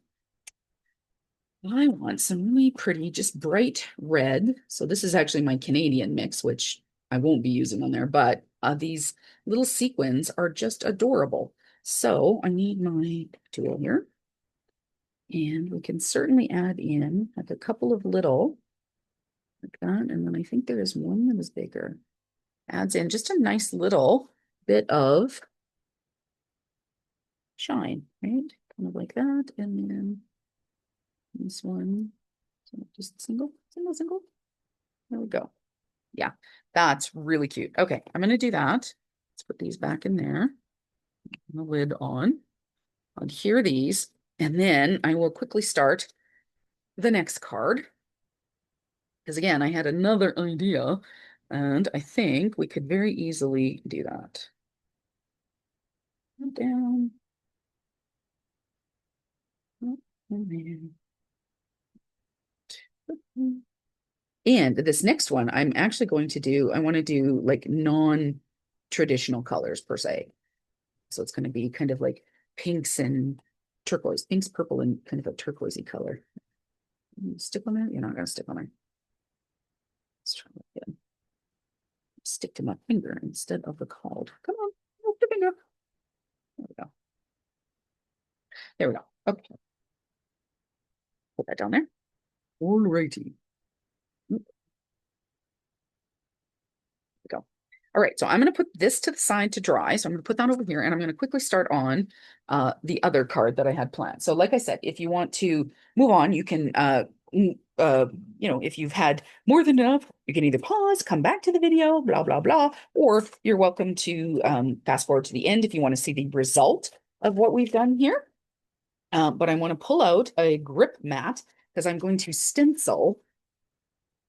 I want some really pretty, just bright red. So this is actually my Canadian mix, which I won't be using on there, but these little sequins are just adorable. So I need my tool here. And we can certainly add in like a couple of little, like that. And then I think there is one that is bigger. Adds in just a nice little bit of shine, right? Kind of like that. And then this one, so just single. There we go. Yeah, that's really cute. Okay, I'm going to do that. Let's put these back in there. The lid on. I'll adhere these, and then I will quickly start the next card. Because again, I had another idea, and I think we could very easily do that. Down. And this next one, I'm actually going to do, I want to do like non-traditional colors per se. So it's going to be kind of like pinks and turquoise, pinks, purple, and kind of a turquoisey color. Stick on there? You're not going to stick on there. Let's try that again. Stick to my finger instead of the card. Come on, move the finger. There we go. There we go. Okay. Put that down there. All righty. Go. All right, so I'm going to put this to the side to dry. So I'm going to put that over here and I'm going to quickly start on the other card that I had planned. So like I said, if you want to move on, you can, if you've had more than enough, you can either pause, come back to the video, blah, blah, blah, or you're welcome to fast forward to the end if you want to see the result of what we've done here. But I want to pull out a grip mat because I'm going to stencil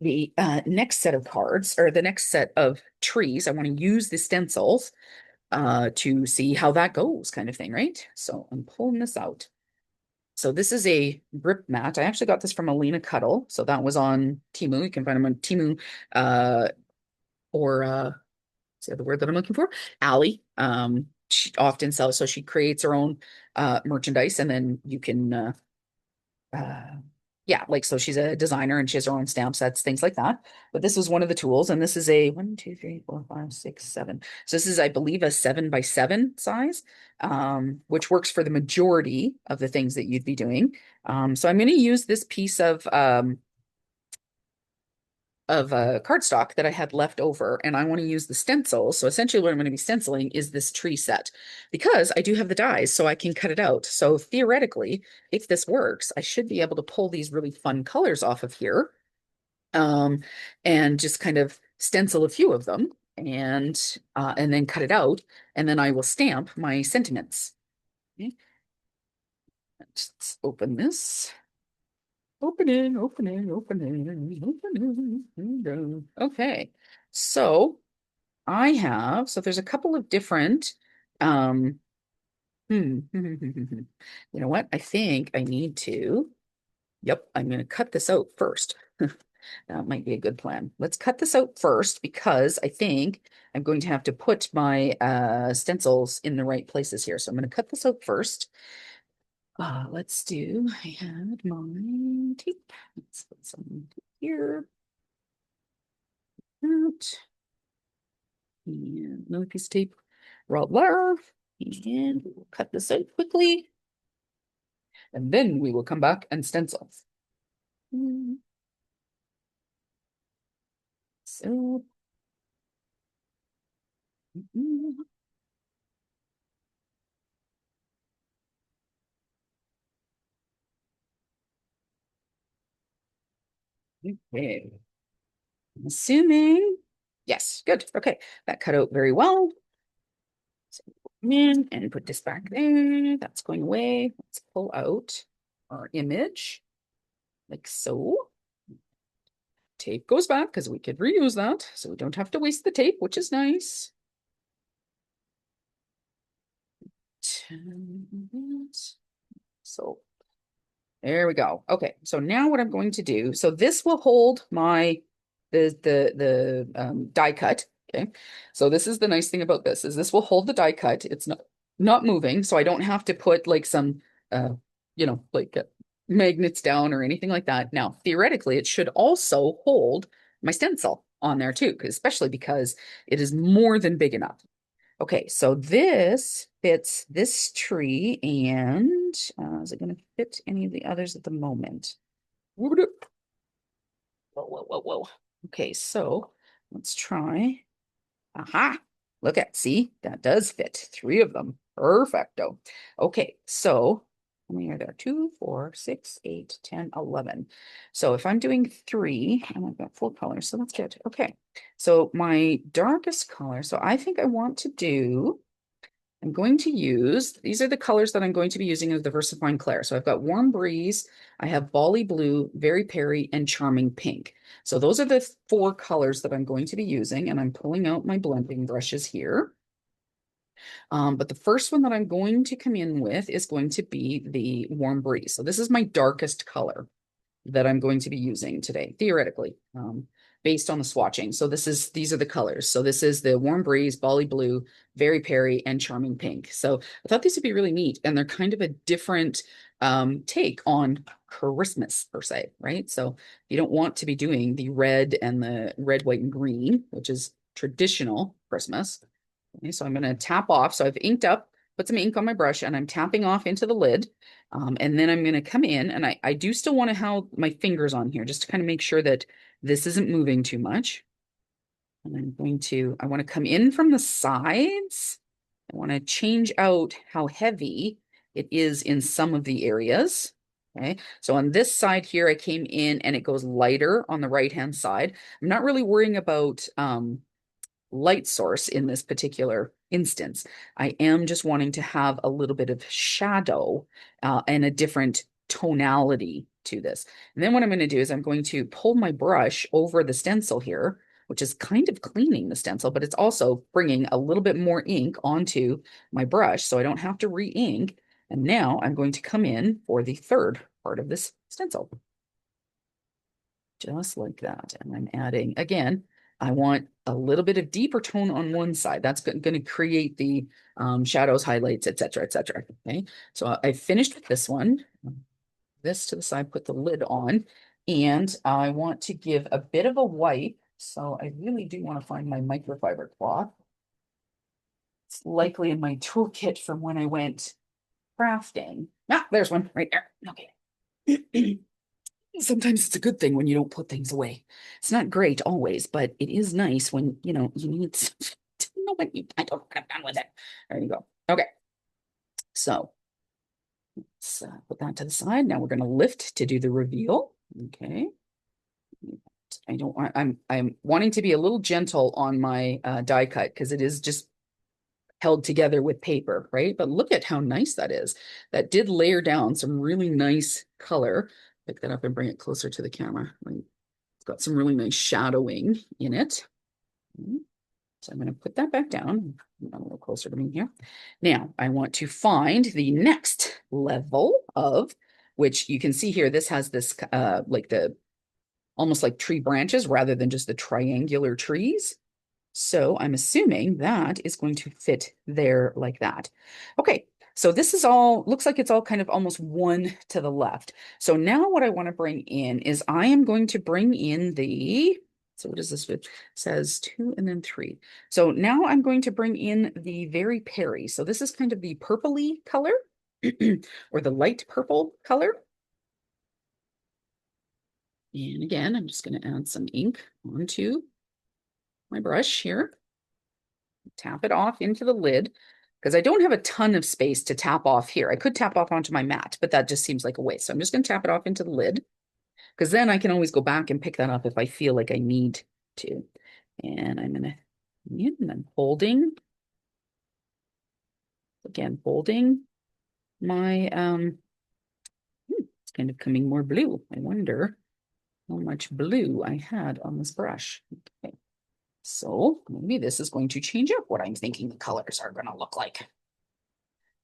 the next set of cards or the next set of trees. I want to use the stencils to see how that goes, kind of thing, right? So I'm pulling this out. So this is a grip mat. I actually got this from Alina Cuddle. So that was on Temu. You can find them on Temu or what's the other word that I'm looking for? Allie. She often sells, so she creates her own merchandise, and then you can uh yeah, like so she's a designer and she has her own stamp sets, things like that. But this was one of the tools, and this is a 1, 2, 3, 4, 5, 6, 7. So this is, I believe, a 7 by 7 size, which works for the majority of the things that you'd be doing. So I'm going to use this piece of cardstock that I had left over, and I want to use the stencil. So essentially what I'm going to be stenciling is this tree set because I do have the dies, so I can cut it out. So theoretically, if this works, I should be able to pull these really fun colors off of here, um, and just kind of stencil a few of them and then cut it out, and then I will stamp my sentiments. Okay. Let's open this. Opening, opening, opening, opening. There we go. Okay. So I have, so there's a couple of different, um, you know what? I think I need to, yep, I'm going to cut this out first. That might be a good plan. Let's cut this out first because I think I'm going to have to put my stencils in the right places here. So I'm going to cut this out first. Let's do, I had my tape. Let's put some tape here. Out. And another piece of tape right there. And we will cut this out quickly. And then we will come back and stencil. So, okay. I'm assuming, yes, good. Okay, that cut out very well. So come in and put this back there. That's going away. Let's pull out our image like so. Tape goes back because we could reuse that, so we don't have to waste the tape, which is nice. So there we go. Okay, so now what I'm going to do, so this will hold my the die cut. Okay, so this is the nice thing about this is this will hold the die cut. It's not moving, so I don't have to put like some like magnets down or anything like that. Now, theoretically, it should also hold my stencil on there too, especially because it is more than big enough. Okay, so this fits this tree, and is it going to fit any of the others at the moment? Whoa, whoa, whoa, whoa. Okay, so let's try. Aha! Look at, see, that does fit 3 of them. Perfecto. Okay, so how many are there? 2, 4, 6, 8, 10, 11. So if I'm doing 3, and I've got 4 colors, so that's good. Okay, so my darkest color, so I think I want to do, I'm going to use, these are the colors that I'm going to be using as the VersaFine Clair. So I've got Warm Breeze, I have Bali Blue, Very Peri, and Charming Pink. So those are the 4 colors that I'm going to be using, and I'm pulling out my blending brushes here. But the first one that I'm going to come in with is going to be the Warm Breeze. So this is my darkest color that I'm going to be using today, theoretically, based on the swatching. So these are the colors. So this is the Warm Breeze, Bali Blue, Very Peri, and Charming Pink. So I thought these would be really neat, and they're kind of a different take on Christmas per se, right? So you don't want to be doing the red and the red, white, and green, which is traditional Christmas. Okay, so I'm going to tap off. So I've inked up, put some ink on my brush, and I'm tapping off into the lid. And then I'm going to come in, and I do still want to have my fingers on here just to kind of make sure that this isn't moving too much. And I want to come in from the sides. I want to change out how heavy it is in some of the areas. Okay, so on this side here, I came in and it goes lighter on the right-hand side. I'm not really worrying about light source in this particular instance. I am just wanting to have a little bit of shadow and a different tonality to this. And then what I'm going to do is I'm going to pull my brush over the stencil here, which is kind of cleaning the stencil, but it's also bringing a little bit more ink onto my brush so I don't have to re-ink. And now I'm going to come in for the third part of this stencil. Just like that. And I'm adding, again, I want a little bit of deeper tone on one side. That's going to create the shadows, highlights, etc., etc. Okay, so I finished with this one. This to the side, put the lid on, and I want to give a bit of a wipe. So I really do want to find my microfiber cloth. It's likely in my toolkit from when I went crafting. Ah, there's one right there. Okay. Sometimes it's a good thing when you don't put things away. It's not great always, but it is nice when, you know, you need to know when I don't know what I've done with it. There you go. Okay. So let's put that to the side. Now we're going to lift to do the reveal. Okay. I don't want, I'm wanting to be a little gentle on my die cut because it is just held together with paper, right? But look at how nice that is. That did layer down some really nice color. Pick that up and bring it closer to the camera. It's got some really nice shadowing in it. So I'm going to put that back down. A little closer to me here. Now I want to find the next level of, which you can see here, this has this like the almost like tree branches rather than just the triangular trees. So I'm assuming that is going to fit there like that. Okay, so this is all, looks like it's all kind of almost one to the left. So now what I want to bring in is I am going to bring in the, so what is this? It says 2 and then 3. So now I'm going to bring in the Very Peri. So this is kind of the purpley color or the light purple color. And again, I'm just going to add some ink onto my brush here. Tap it off into the lid because I don't have a ton of space to tap off here. I could tap off onto my mat, but that just seems like a waste. So I'm just going to tap it off into the lid because then I can always go back and pick that up if I feel like I need to. And I'm going to, and I'm holding, again, holding my, it's kind of coming more blue. I wonder how much blue I had on this brush. Okay. So maybe this is going to change up what I'm thinking the colors are going to look like.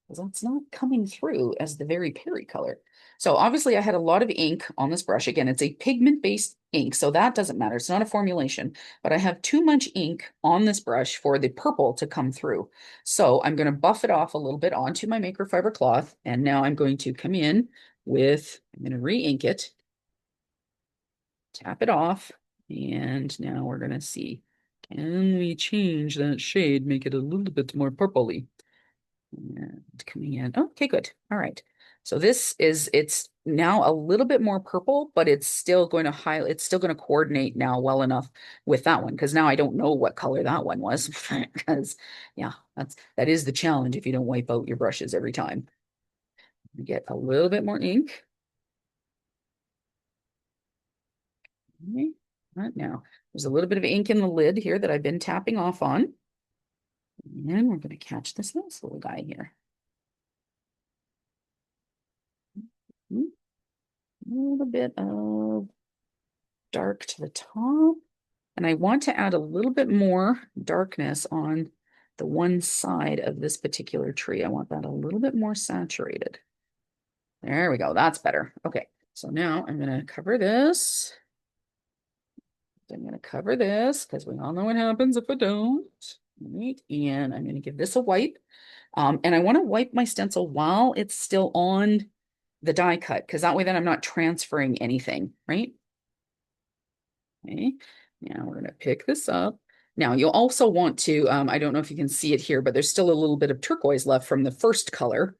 Because that's not coming through as the Very Peri color. So obviously I had a lot of ink on this brush. Again, it's a pigment-based ink, so that doesn't matter. It's not a formulation, but I have too much ink on this brush for the purple to come through. So I'm going to buff it off a little bit onto my microfiber cloth. And now I'm going to come in with, I'm going to re-ink it, tap it off. And now we're going to see, can we change that shade, make it a little bit more purpley? And coming in. Okay, good. All right. So this is, it's now a little bit more purple, but it's still going to highlight, it's still going to coordinate now well enough with that one. Because now I don't know what color that one was. Because yeah, that is the challenge if you don't wipe out your brushes every time. Get a little bit more ink. Okay. Right now, there's a little bit of ink in the lid here that I've been tapping off on. And we're going to catch this nice little guy here. A little bit of dark to the top. And I want to add a little bit more darkness on the one side of this particular tree. I want that a little bit more saturated. There we go. That's better. Okay. So now I'm going to cover this. I'm going to cover this because we all know what happens if I don't. Right. And I'm going to give this a wipe. And I want to wipe my stencil while it's still on the die cut because that way then I'm not transferring anything, right? Okay. Now we're going to pick this up. Now you'll also want to, I don't know if you can see it here, but there's still a little bit of turquoise left from the first color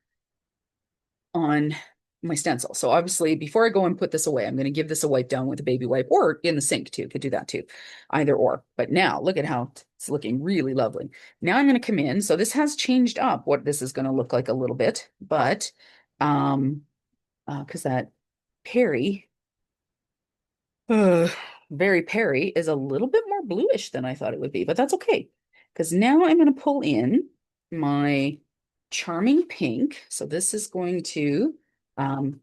on my stencil. So obviously before I go and put this away, I'm going to give this a wipe down with a baby wipe or in the sink too. Could do that too, either or. But now look at how it's looking really lovely. Now I'm going to come in. So this has changed up what this is going to look like a little bit, but because that Peri, Very Peri is a little bit more bluish than I thought it would be, but that's okay. Because now I'm going to pull in my Charming Pink. So this is going to um,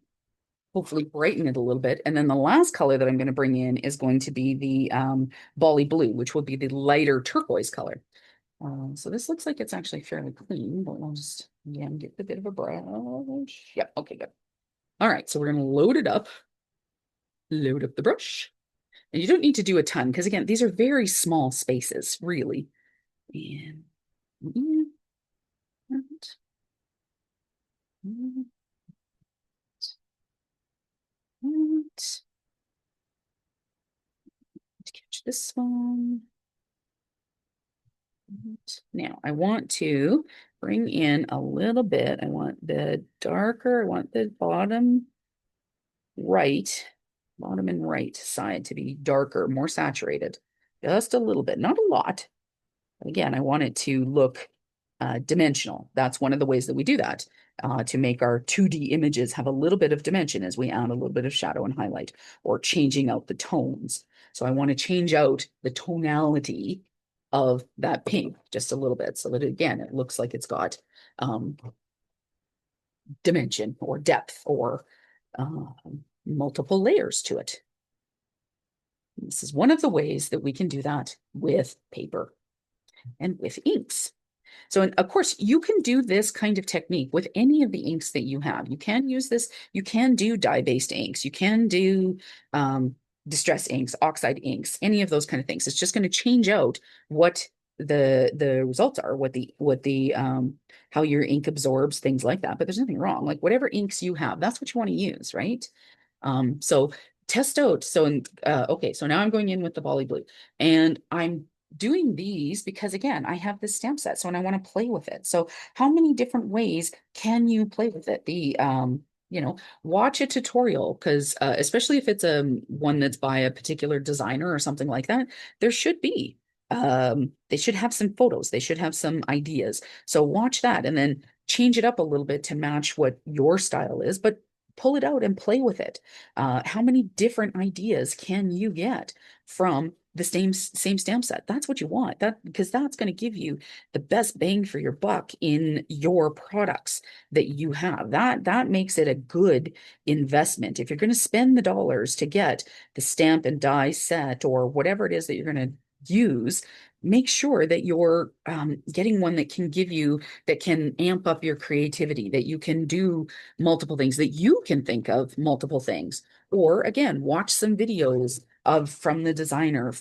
hopefully brighten it a little bit. And then the last color that I'm going to bring in is going to be the Bali Blue, which will be the lighter turquoise color. So this looks like it's actually fairly clean, but we'll just, again, get a bit of a brush. Yep, okay, good. All right, so we're going to load up the brush. And you don't need to do a ton because, again, these are very small spaces, really. And, and, and, and catch this one. Now I want to bring in a little bit. I want the darker, I want the right, bottom and right side to be darker, more saturated, just a little bit, not a lot. But again, I want it to look dimensional. That's one of the ways that we do that, to make our 2D images have a little bit of dimension as we add a little bit of shadow and highlight or changing out the tones. So I want to change out the tonality of that pink just a little bit so that, again, it looks like it's got dimension or depth or multiple layers to it. This is one of the ways that we can do that with paper and with inks. So, of course, you can do this kind of technique with any of the inks that you have. You can use this, you can do dye-based inks, you can do distress inks, oxide inks, any of those kind of things. It's just going to change out what the results are, what the how your ink absorbs, things like that. But there's nothing wrong. Like whatever inks you have, that's what you want to use, right? So test out. Okay, so now I'm going in with the Bali Blue, and I'm doing these because, again, I have this stamp set, so and I want to play with it. So how many different ways can you play with it? Watch a tutorial, because especially if it's one that's by a particular designer or something like that, there should be they should have some photos, they should have some ideas. So watch that and then change it up a little bit to match what your style is, but pull it out and play with it. How many different ideas can you get from the same stamp set? That's what you want. Because that's going to give you the best bang for your buck in your products that you have. That makes it a good investment. If you're going to spend the dollars to get the stamp and die set or whatever it is that you're going to use, make sure that you're getting one that can amp up your creativity, that you can do multiple things, that you can think of multiple things. Or again, watch some videos from the designer, uh,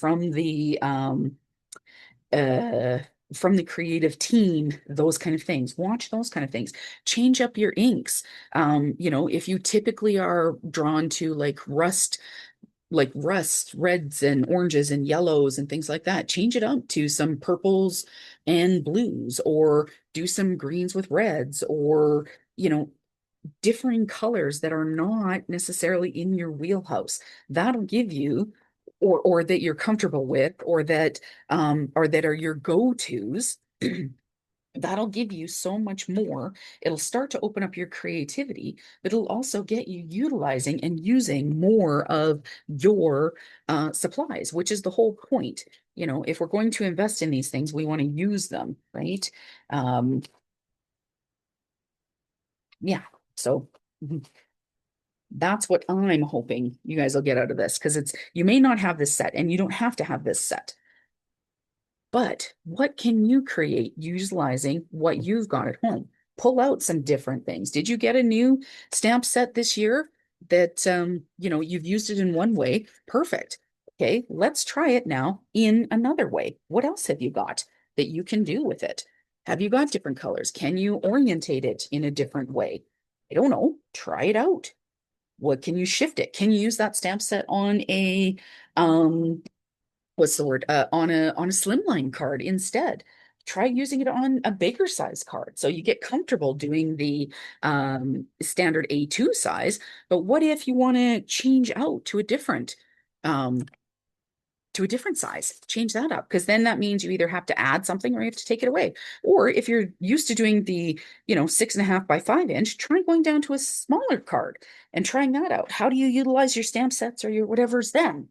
from the creative team, those kind of things. Watch those kind of things. Change up your inks. If you typically are drawn to rust, reds and oranges and yellows and things like that, change it up to some purples and blues, or do some greens with reds, or differing colors that are not necessarily in your wheelhouse. That'll give you, or that you're comfortable with, or that are your go-tos. That'll give you so much more. It'll start to open up your creativity, but it'll also get you utilizing and using more of your supplies, which is the whole point. If we're going to invest in these things, we want to use them, right? Um, yeah. So that's what I'm hoping you guys will get out of this, because you may not have this set, and you don't have to have this set. But what can you create utilizing what you've got at home? Pull out some different things. Did you get a new stamp set this year that you've used it in one way? Perfect. Okay, let's try it now in another way. What else have you got that you can do with it? Have you got different colors? Can you orientate it in a different way? I don't know. Try it out. What can you shift it? Can you use that stamp set on a what's the word, on a slimline card instead? Try using it on a bigger size card so you get comfortable doing the standard A2 size. But what if you want to change out um to a different size? Change that up, because then that means you either have to add something or you have to take it away. Or if you're used to doing the 6.5 by 5 inch, try going down to a smaller card and trying that out. How do you utilize your stamp sets or your whatever's then?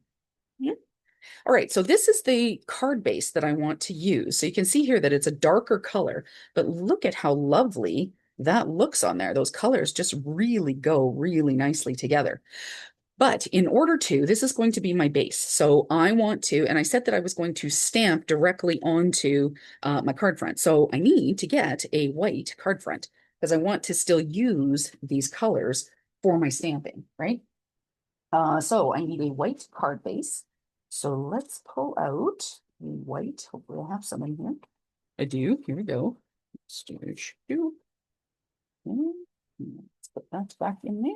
All right, so this is the card base that I want to use. So you can see here that it's a darker color, but look at how lovely that looks on there. Those colors just really go really nicely together. But in order to, this is going to be my base. So I want to, and I said that I was going to stamp directly onto my card front. So I need to get a white card front because I want to still use these colors for my stamping, right? So I need a white card base. So let's pull out a white. Hopefully I have some in here. I do. Here we go. Storage. Let's put that back in there.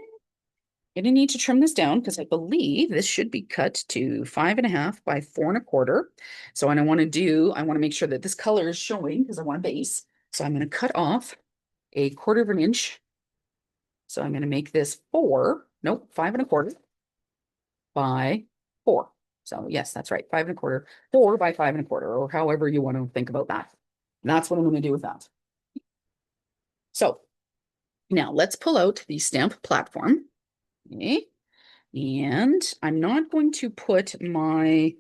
Gonna need to trim this down because I believe this should be cut to 5.5 by 4.25. So what I want to do, I want to make sure that this color is showing because I want a base. So I'm going to cut off 1/4 inch. So I'm going to make this 5.25 by 4. So yes, that's right, 5.25, 4 by 5.25, or however you want to think about that. And that's what I'm going to do with that. So now let's pull out the stamp platform. Okay. And I'm not going to put my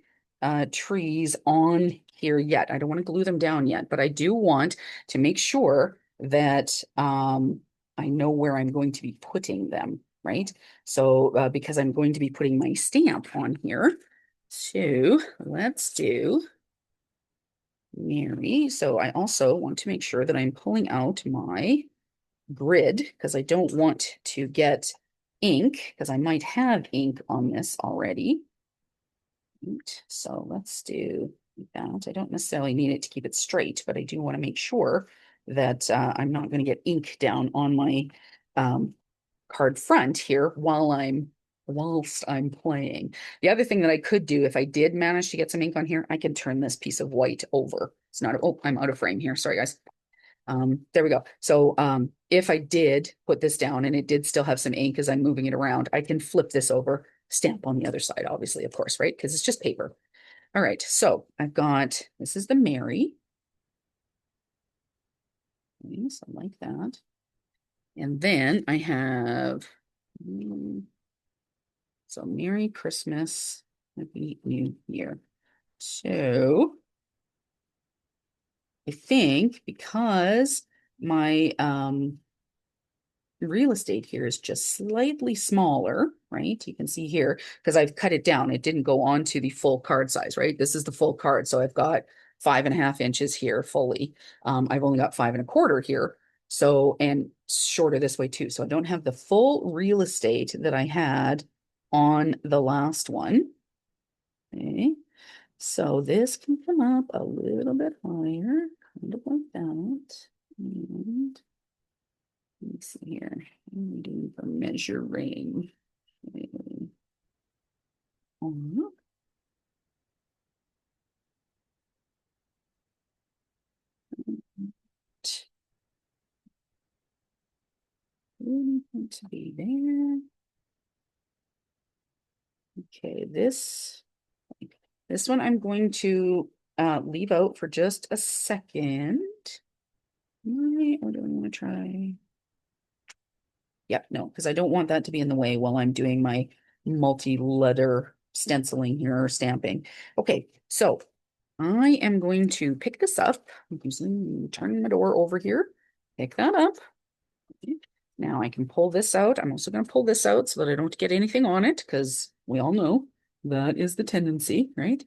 trees on here yet. I don't want to glue them down yet, but I do want to make sure that I know where I'm going to be putting them, right? So because I'm going to be putting my stamp on here. So let's do Mary. So I also want to make sure that I'm pulling out my grid because I don't want to get ink because I might have ink on this already. So let's do that. I don't necessarily need it to keep it straight, but I do want to make sure that I'm not going to get ink down on my card front here whilst I'm playing. The other thing that I could do if I did manage to get some ink on here, I can turn this piece of white over. It's not, oh, I'm out of frame here. Sorry, guys. There we go. So if I did put this down and it did still have some ink as I'm moving it around, I can flip this over, stamp on the other side, obviously, of course, right? Because it's just paper. All right, so I've got, this is the Mary. Okay, so like that. And then I have, so Merry Christmas, Happy New Year. So I think because my real estate here is just slightly smaller, right? You can see here because I've cut it down. It didn't go on to the full card size, right? This is the full card. So I've got 5.5 inches here fully. I've only got 5.25 here. So, and shorter this way too. So I don't have the full real estate that I had on the last one. Okay. So this can come up a little bit higher, kind of like that. And let me see here. I'm doing for measuring. Okay. To be there. Okay, this one I'm going to leave out for just a second. Right, or do I want to try? Yep, no, because I don't want that to be in the way while I'm doing my multi-letter stenciling here or stamping. Okay, so I am going to pick this up using turning my door over here. Pick that up. Okay. Now I can pull this out. I'm also going to pull this out so that I don't get anything on it because we all know that is the tendency, right?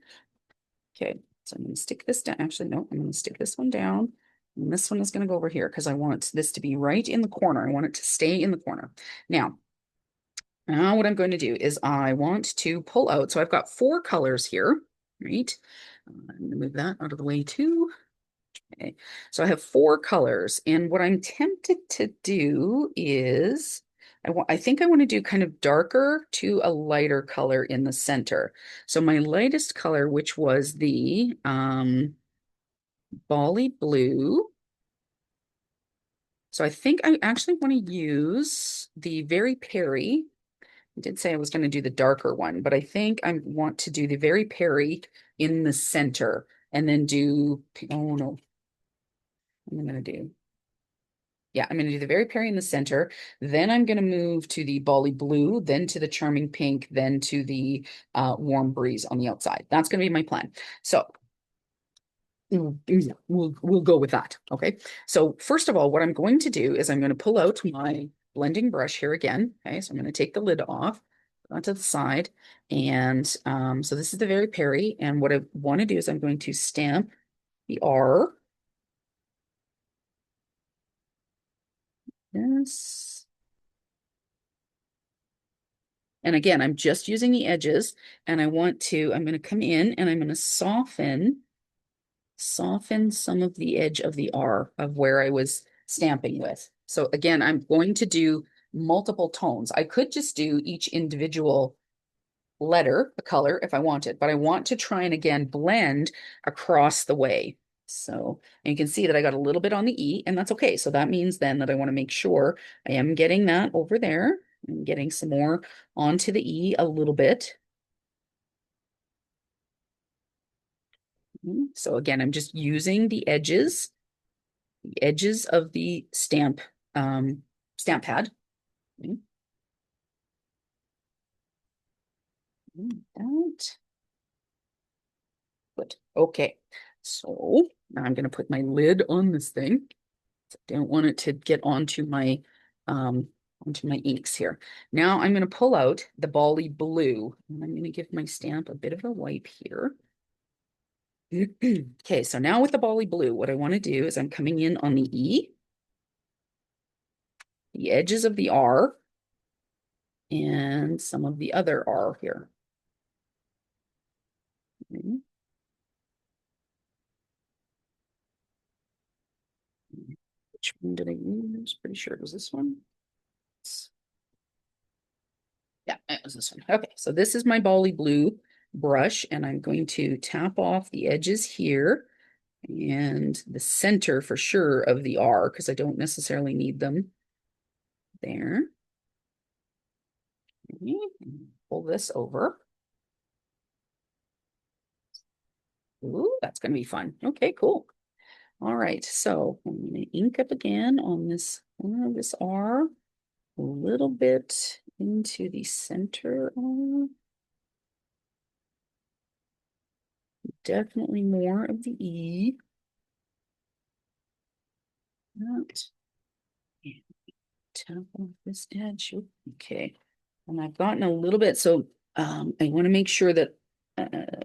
Okay, so I'm going to stick this down. Actually, no, I'm going to stick this one down. And this one is going to go over here because I want this to be right in the corner. I want it to stay in the corner. Now what I'm going to do is I want to pull out. So I've got 4 colors here, right? I'm going to move that out of the way too. Okay, so I have 4 colors, and what I'm tempted to do is I think I want to do kind of darker to a lighter color in the center. So my lightest color, which was the Bali blue. So I think I actually want to use the Very Perry. I did say I was going to do the darker one, but I think I want to do the Very Perry in the center and then do, oh no, I'm going to do. Yeah, I'm going to do the Very Perry in the center. Then I'm going to move to the Bali Blue, then to the Charming Pink, then to the Warm Breeze on the outside. That's going to be my plan. So we'll go with that. Okay. So first of all, what I'm going to do is I'm going to pull out my blending brush here again. Okay. So I'm going to take the lid off onto the side. And so this is the Very Perry. And what I want to do is I'm going to stamp the R. This. And again, I'm just using the edges and I'm going to come in and I'm going to soften some of the edge of the R of where I was stamping with. So again, I'm going to do multiple tones. I could just do each individual letter, a color if I wanted, but I want to try and again blend across the way. So and you can see that I got a little bit on the E, and that's okay. So that means then that I want to make sure I am getting that over there. I'm getting some more onto the E a little bit. So again, I'm just using the edges of the stamp pad. Okay. That. Good. Okay. So now I'm going to put my lid on this thing. I don't want it to get um onto my inks here. Now I'm going to pull out the Bali Blue and I'm going to give my stamp a bit of a wipe here. Okay, so now with the Bali Blue, what I want to do is I'm coming in on the E, the edges of the R, and some of the other R here. Okay. Which one did I use? Pretty sure it was this one. Yeah, it was this one. Okay, so this is my Bali Blue brush, and I'm going to tap off the edges here and the center for sure of the R because I don't necessarily need them there. Okay, pull this over. Ooh, that's going to be fun. Okay, cool. All right, so I'm going to ink up again on this corner of this R, a little bit into the center R. Definitely more of the E. That. Tap off this edge. Okay. And I've gotten a little bit, so I want to make sure that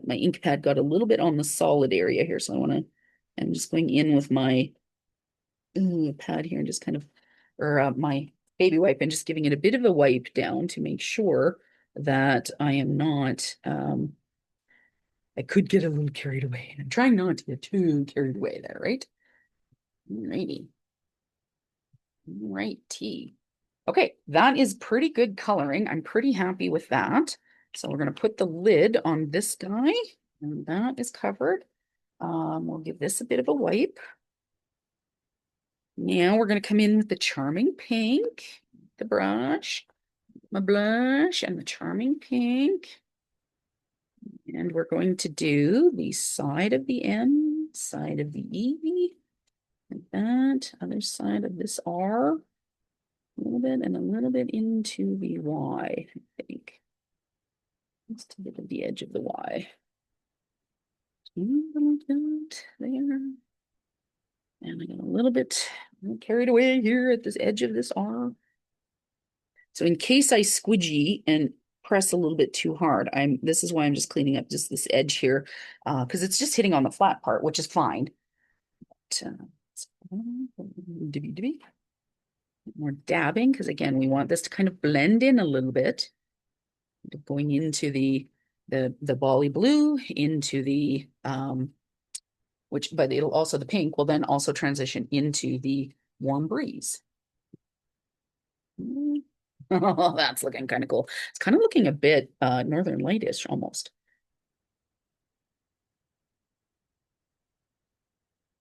my ink pad got a little bit on the solid area here. So I'm just going in with my pad here and just kind of, or my baby wipe and just giving it a bit of a wipe down to make sure that I am not, I could get a little carried away. And I'm trying not to get too carried away there, right? Alrighty. Righty. Okay, that is pretty good coloring. I'm pretty happy with that. So we're going to put the lid on this guy, and that is covered. We'll give this a bit of a wipe. Now we're going to come in with the Charming Pink, the brush, my blush, and the Charming Pink. And we're going to do the side of the M, side of the E, like that, other side of this R. A little bit and a little bit into the Y, I think. Just a bit of the edge of the Y. A little bit there. And I got a little bit carried away here at this edge of this R. So in case I squidgy and press a little bit too hard, this is why I'm just cleaning up just this edge here, because it's just hitting on the flat part, which is fine. But, more dabbing, because again, we want this to kind of blend in a little bit. Going into the Bali Blue, into the but it'll also, the pink will then also transition into the Warm Breeze. Oh, that's looking kind of cool. It's kind of looking a bit Northern Lightish almost.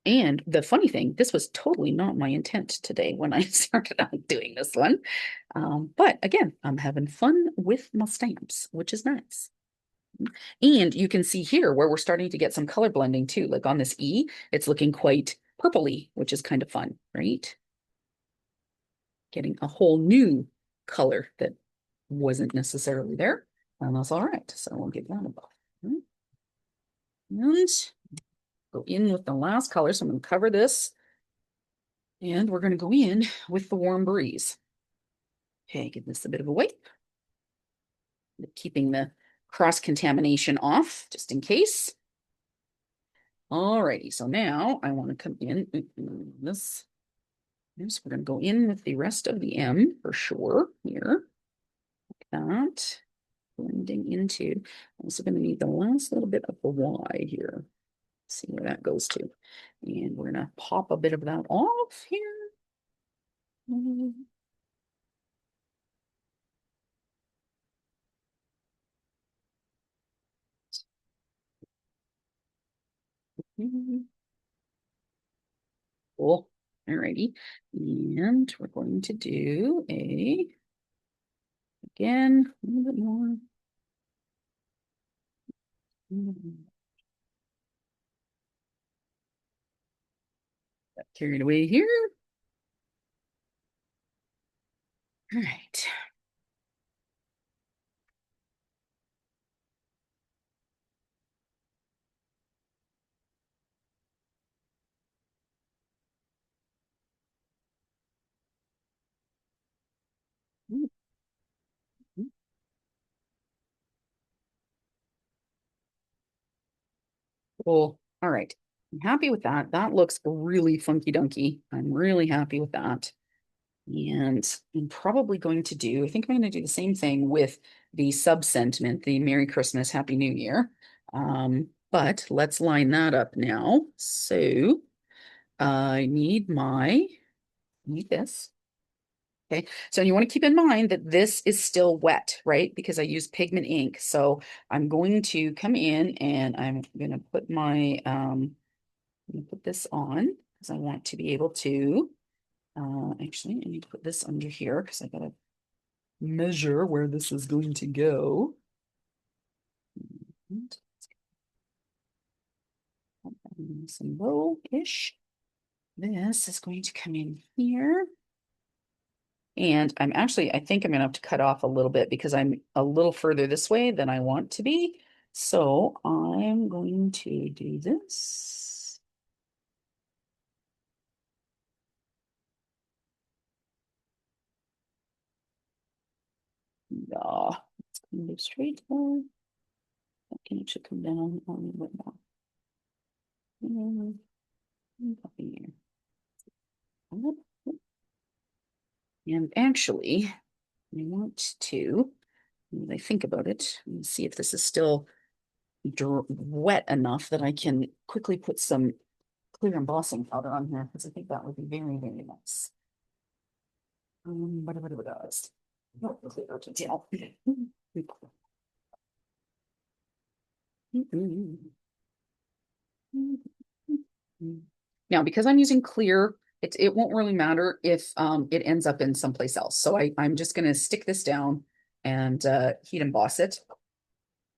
And the funny thing, this was totally not my intent today when I started out doing this one. But again, I'm having fun with my stamps, which is nice. And you can see here where we're starting to get some color blending too. Like on this E, it's looking quite purpley, which is kind of fun, right? getting a whole new color that wasn't necessarily there. And that's all right. So we'll give that a buff. And go in with the last color. So I'm going to cover this. And we're going to go in with the Warm Breeze. Okay, give this a bit of a wipe. Keeping the cross-contamination off, just in case. Alrighty, so now I want to come in this. So we're going to go in with the rest of the M for sure here. Like that. Blending into. I'm also going to need the last little bit of the Y here. See where that goes to. And we're going to pop a bit of that off here. Cool. Alrighty. And we're going to do again, a little bit more. Got carried away here. All right. Cool. All right. I'm happy with that. That looks really funky dunky. I'm really happy with that. And I'm probably going to do, I think I'm going to do the same thing with the sub sentiment, the Merry Christmas, Happy New Year. But let's line that up now. So I need this. Okay, so you want to keep in mind that this is still wet, right? Because I use pigment ink. So I'm going to come in and I'm going to put I'm going to put this on because I want to be able to, actually, I need to put this under here because I got to measure where this is going to go. Some low-ish. This is going to come in here. And I think I'm gonna have to cut off a little bit because I'm a little further this way than I want to be. So I'm going to do this. Yeah, it's gonna go straight down. That can actually come down a little bit more. Up in here. And actually, I want to, as I think about it, let me see if this is still wet enough that I can quickly put some clear embossing powder on here because I think that would be very, very nice. What does? No, clear detail. Now, because I'm using clear, it won't really matter if it ends up in someplace else. So I'm just going to stick this down and heat emboss it.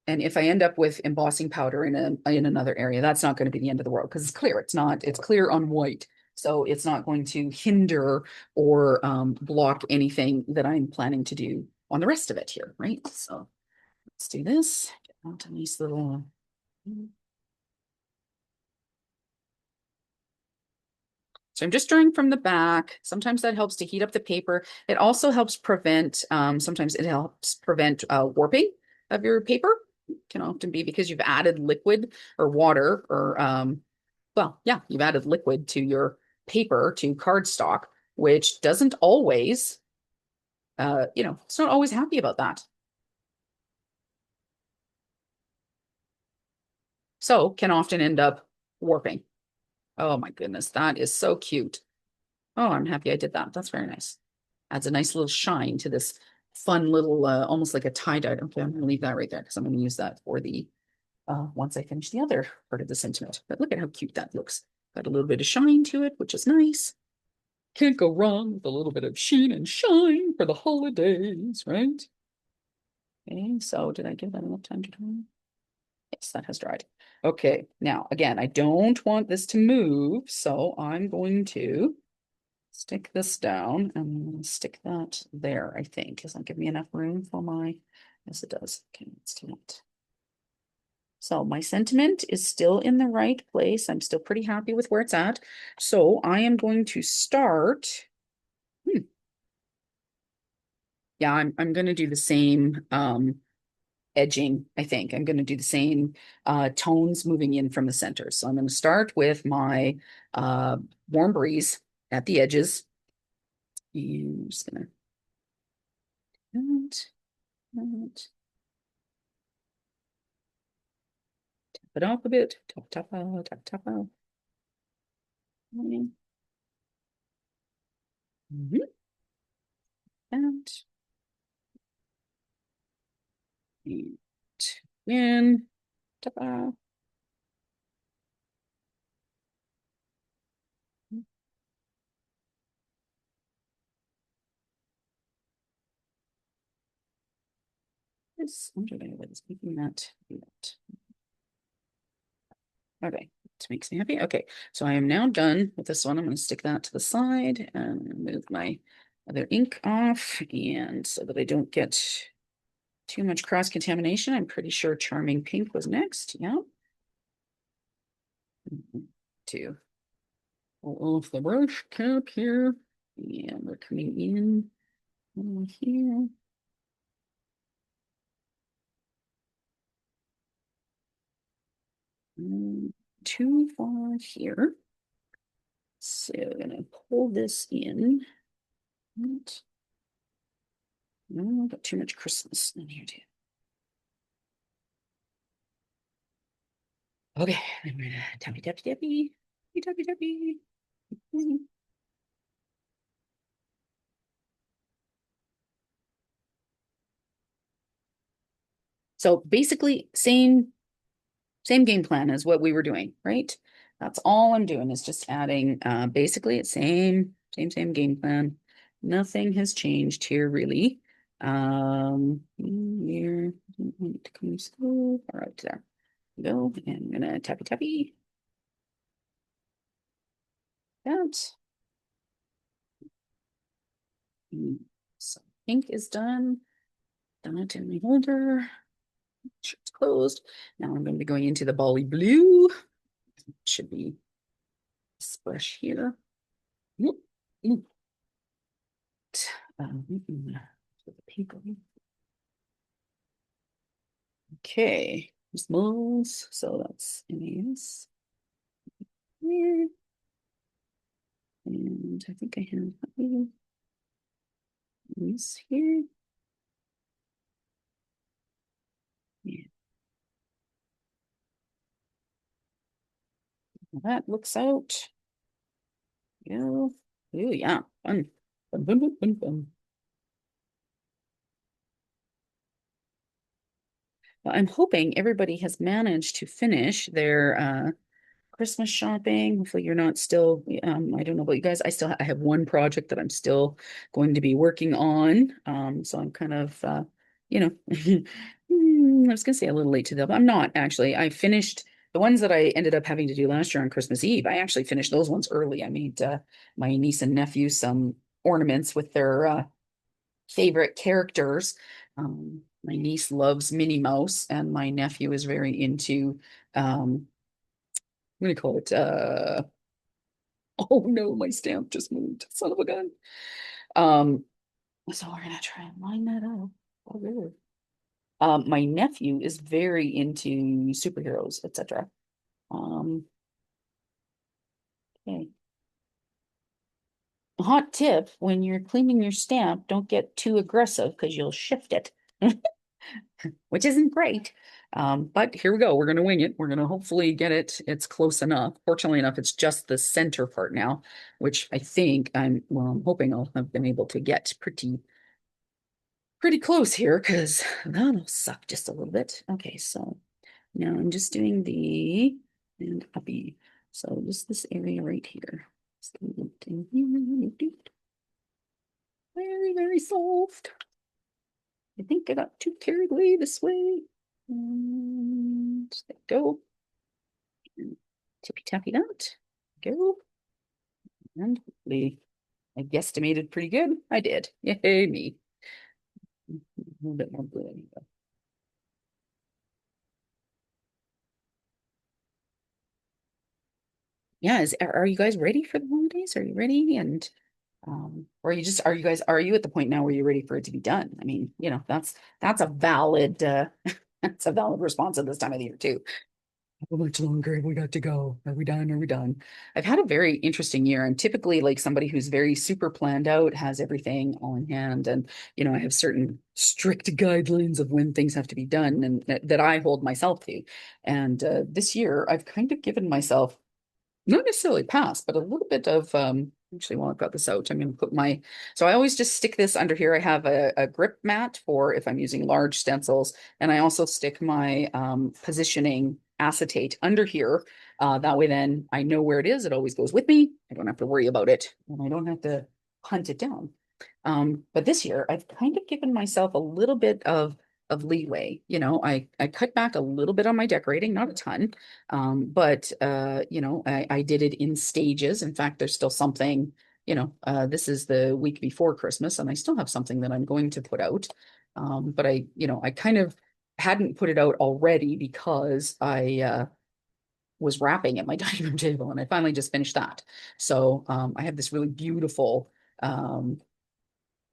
And if I end up with embossing powder in another area, that's not going to be the end of the world because it's clear. It's clear on white. So it's not going to hinder or block anything that I'm planning to do on the rest of it here, right? So let's do this. Get out a nice little. So I'm just drawing from the back. Sometimes that helps to heat up the paper. It also helps prevent, sometimes it helps prevent warping of your paper. It can often be because you've added liquid or water or, well, yeah, you've added liquid to your paper, to cardstock, which doesn't always, it's not always happy about that. So can often end up warping. Oh my goodness, that is so cute. Oh, I'm happy I did that. That's very nice. Adds a nice little shine to this fun little, almost like a tie-dye. Okay, I'm gonna leave that right there because I'm gonna use that for the, once I finish the other part of the sentiment. But look at how cute that looks. Got a little bit of shine to it, which is nice. Can't go wrong with a little bit of sheen and shine for the holidays, right? Okay, so did I give that enough time to dry? Yes, that has dried. Okay, now again, I don't want this to move, so I'm going to Stick this down and I'm gonna stick that there, I think. Does that give me enough room for my, yes, it does. Okay, let's do it. So my sentiment is still in the right place. I'm still pretty happy with where it's at. So I am going to start. Yeah, I'm gonna do the same edging, I think. I'm gonna do the same tones moving in from the center. So I'm gonna start with my uh warm breeze at the edges. I'm just gonna that, that, tap it off a bit. Tap, tap, tap, tap out. Mhm. And in. Tap out. This underlay was making that do that. Okay, it makes me happy. Okay, so I am now done with this one. I'm going to stick that to the side and move my other ink off, and so that I don't get too much cross contamination. I'm pretty sure Charming Pink was next. Yeah. To pull off the brush cap here, and we're coming in over here. Too far here. So I'm gonna pull this in. Right. No, got too much Christmas in here too. Okay, I'm gonna tappy tappy tappy, tappy tappy. So basically, same game plan as what we were doing, right? That's all I'm doing is just adding basically it's same game plan. Nothing has changed here really. Here to come slow. All right, there we go. And I'm gonna tappy tappy that. So pink is done. Done it in my holder. Sure it's closed. Now I'm going to be going into the Bali blue. Should be this brush here. Yep. The pink one. Okay, smalls. So that's NAS. Here. And I think I have these here. Yeah. That looks out. Yeah. Ooh, yeah. Fun. Fun, fun, fun, fun, fun. Well, I'm hoping everybody has managed to finish their Christmas shopping. Hopefully you're not still, I don't know about you guys. I have one project that I'm still going to be working on. So I'm kind of, you know, I was gonna say a little late to that, but I'm not actually. I finished the ones that I ended up having to do last year on Christmas Eve. I actually finished those ones early. I made my niece and nephew some ornaments with their favorite characters. My niece loves Minnie Mouse, and my nephew is very into I'm gonna call it oh no, my stamp just moved. Son of a gun. Um, so we're gonna try and line that up. Oh, really? My nephew is very into superheroes, etc. Um, okay. Hot tip, when you're cleaning your stamp, don't get too aggressive because you'll shift it. Which isn't great. But here we go. We're going to wing it. We're going to hopefully get it. It's close enough. Fortunately enough, it's just the center part now, which I think I'm hoping I'll have been able to get pretty close here because that'll suck just a little bit. Okay, so now I'm just doing the and uppy. So just this area right here. Very, very soft. I think I got too carried away this way. And there we go. And tippy tappy that. Go. And hopefully I guesstimated pretty good. I did. Yay, me. A little bit more blue. Yeah, are you guys ready for the holidays? Are you ready? And or are you just are you at the point now where you're ready for it to be done? I mean, that's a valid that's a valid response at this time of the year too. How much longer have we got to go? Are we done? Are we done? I've had a very interesting year. I'm typically like somebody who's very super planned out, has everything all in hand, and I have certain strict guidelines of when things have to be done, and that I hold myself to. And this year, I've kind of given myself not necessarily pass, but a little bit of actually while I've got this out, I'm going to put my so I always just stick this under here. I have a grip mat for if I'm using large stencils, and I also stick my positioning acetate under here. That way then I know where it is. It always goes with me. I don't have to worry about it, and I don't have to hunt it down. But this year I've kind of given myself a little bit of leeway. I cut back a little bit on my decorating, not a ton. But I did it in stages. In fact, there's still something, this is the week before Christmas, and I still have something that I'm going to put out. But I kind of hadn't put it out already because I was wrapping at my dining room table, and I finally just finished that. So I have this really beautiful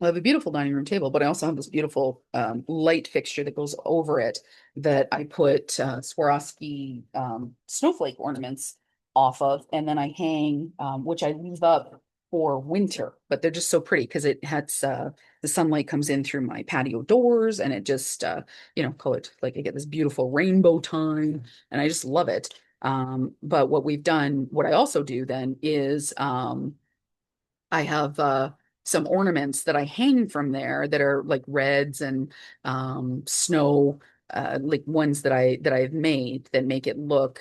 I have a beautiful dining room table, but I also have this beautiful light fixture that goes over it that I put Swarovski snowflake ornaments off of, and then I hang, which I leave up for winter, but they're just so pretty because it has the sunlight comes in through my patio doors, and it just call it like I get this beautiful rainbow time, and I just love it. But what I also do then is I have some ornaments that I hang from there that are like reds and snow, like ones that I've made that make it look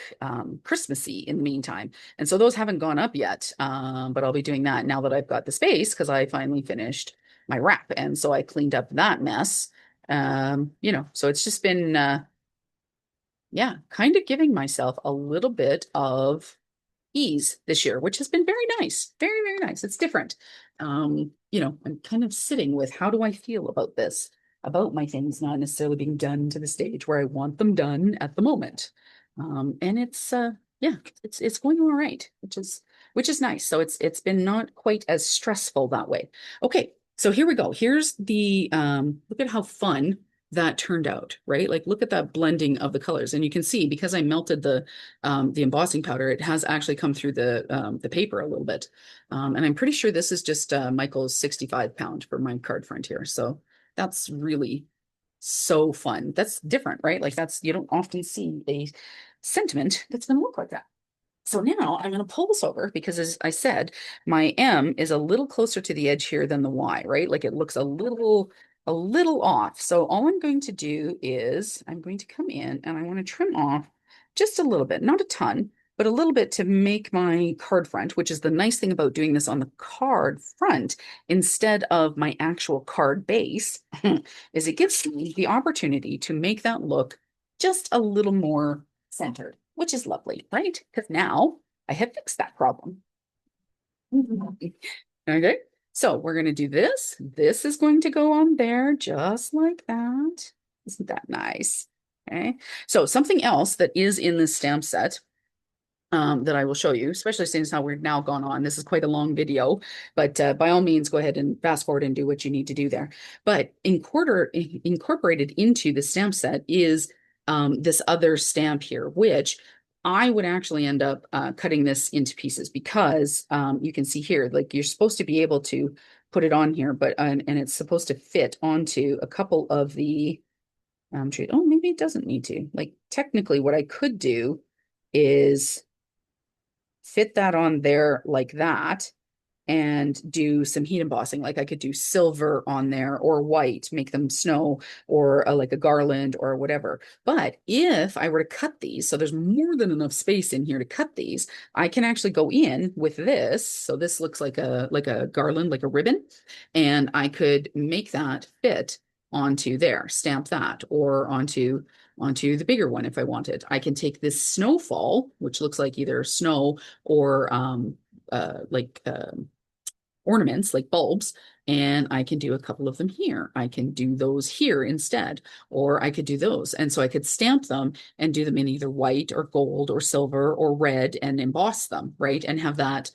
Christmassy in the meantime. And so those haven't gone up yet, but I'll be doing that now that I've got the space because I finally finished my wrap, and so I cleaned up that mess. So it's just been yeah, kind of giving myself a little bit of ease this year, which has been very nice. Very, very nice. It's different. I'm kind of sitting with how do I feel about this, about my things not necessarily being done to the stage where I want them done at the moment. And it's yeah, it's going all right, which is nice. So it's been not quite as stressful that way. Okay, so here we go. Here's the look at how fun that turned out, right? Like look at that blending of the colors. And you can see because I melted the embossing powder, it has actually come through the paper a little bit. And I'm pretty sure this is just Michael's 65 pound for my card front here. So that's really so fun. That's different, right? Like that's you don't often see a sentiment that's going to look like that. So now I'm going to pull this over because, as I said, my M is a little closer to the edge here than the Y, right? Like it looks a little off. So all I'm going to do is I'm going to come in and I want to trim off just a little bit, not a ton, but a little bit to make my card front, which is the nice thing about doing this on the card front instead of my actual card base, is it gives me the opportunity to make that look just a little more centered, which is lovely, right? Because now I have fixed that problem. Okay, so we're going to do this. This is going to go on there just like that. Isn't that nice? Okay, so something else that is in this stamp set that I will show you, especially since how we've now gone on. This is quite a long video, but by all means, go ahead and fast forward and do what you need to do there. But incorporated into the stamp set is this other stamp here, which I would actually end up cutting this into pieces because you can see here, like you're supposed to be able to put it on here, but and it's supposed to fit onto a couple of the oh, maybe it doesn't need to. Like technically, what I could do is fit that on there like that and do some heat embossing. Like I could do silver on there or white, make them snow or like a garland or whatever. But if I were to cut these, so there's more than enough space in here to cut these, I can actually go in with this. So this looks like a garland, like a ribbon, and I could make that fit onto there, stamp that, or onto the bigger one if I wanted. I can take this snowfall, which looks like either snow or like ornaments like bulbs, and I can do a couple of them here. I can do those here instead, or I could do those. And so I could stamp them and do them in either white or gold or silver or red and emboss them, right? And have that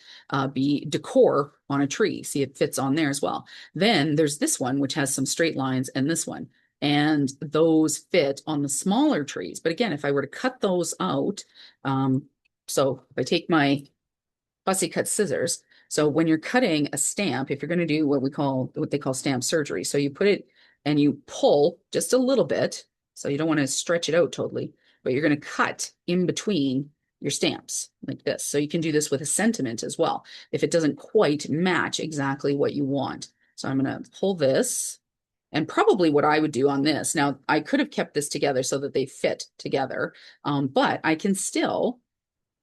be decor on a tree. See, it fits on there as well. Then there's this one, which has some straight lines, and this one. And those fit on the smaller trees. But again, if I were to cut those out, so if I take my fussy cut scissors, so when you're cutting a stamp, if you're going to do what they call stamp surgery, so you put it and you pull just a little bit, so you don't want to stretch it out totally, but you're going to cut in between your stamps like this. So you can do this with a sentiment as well, if it doesn't quite match exactly what you want. So I'm going to pull this, and probably what I would do on this, now I could have kept this together so that they fit together, but I can still,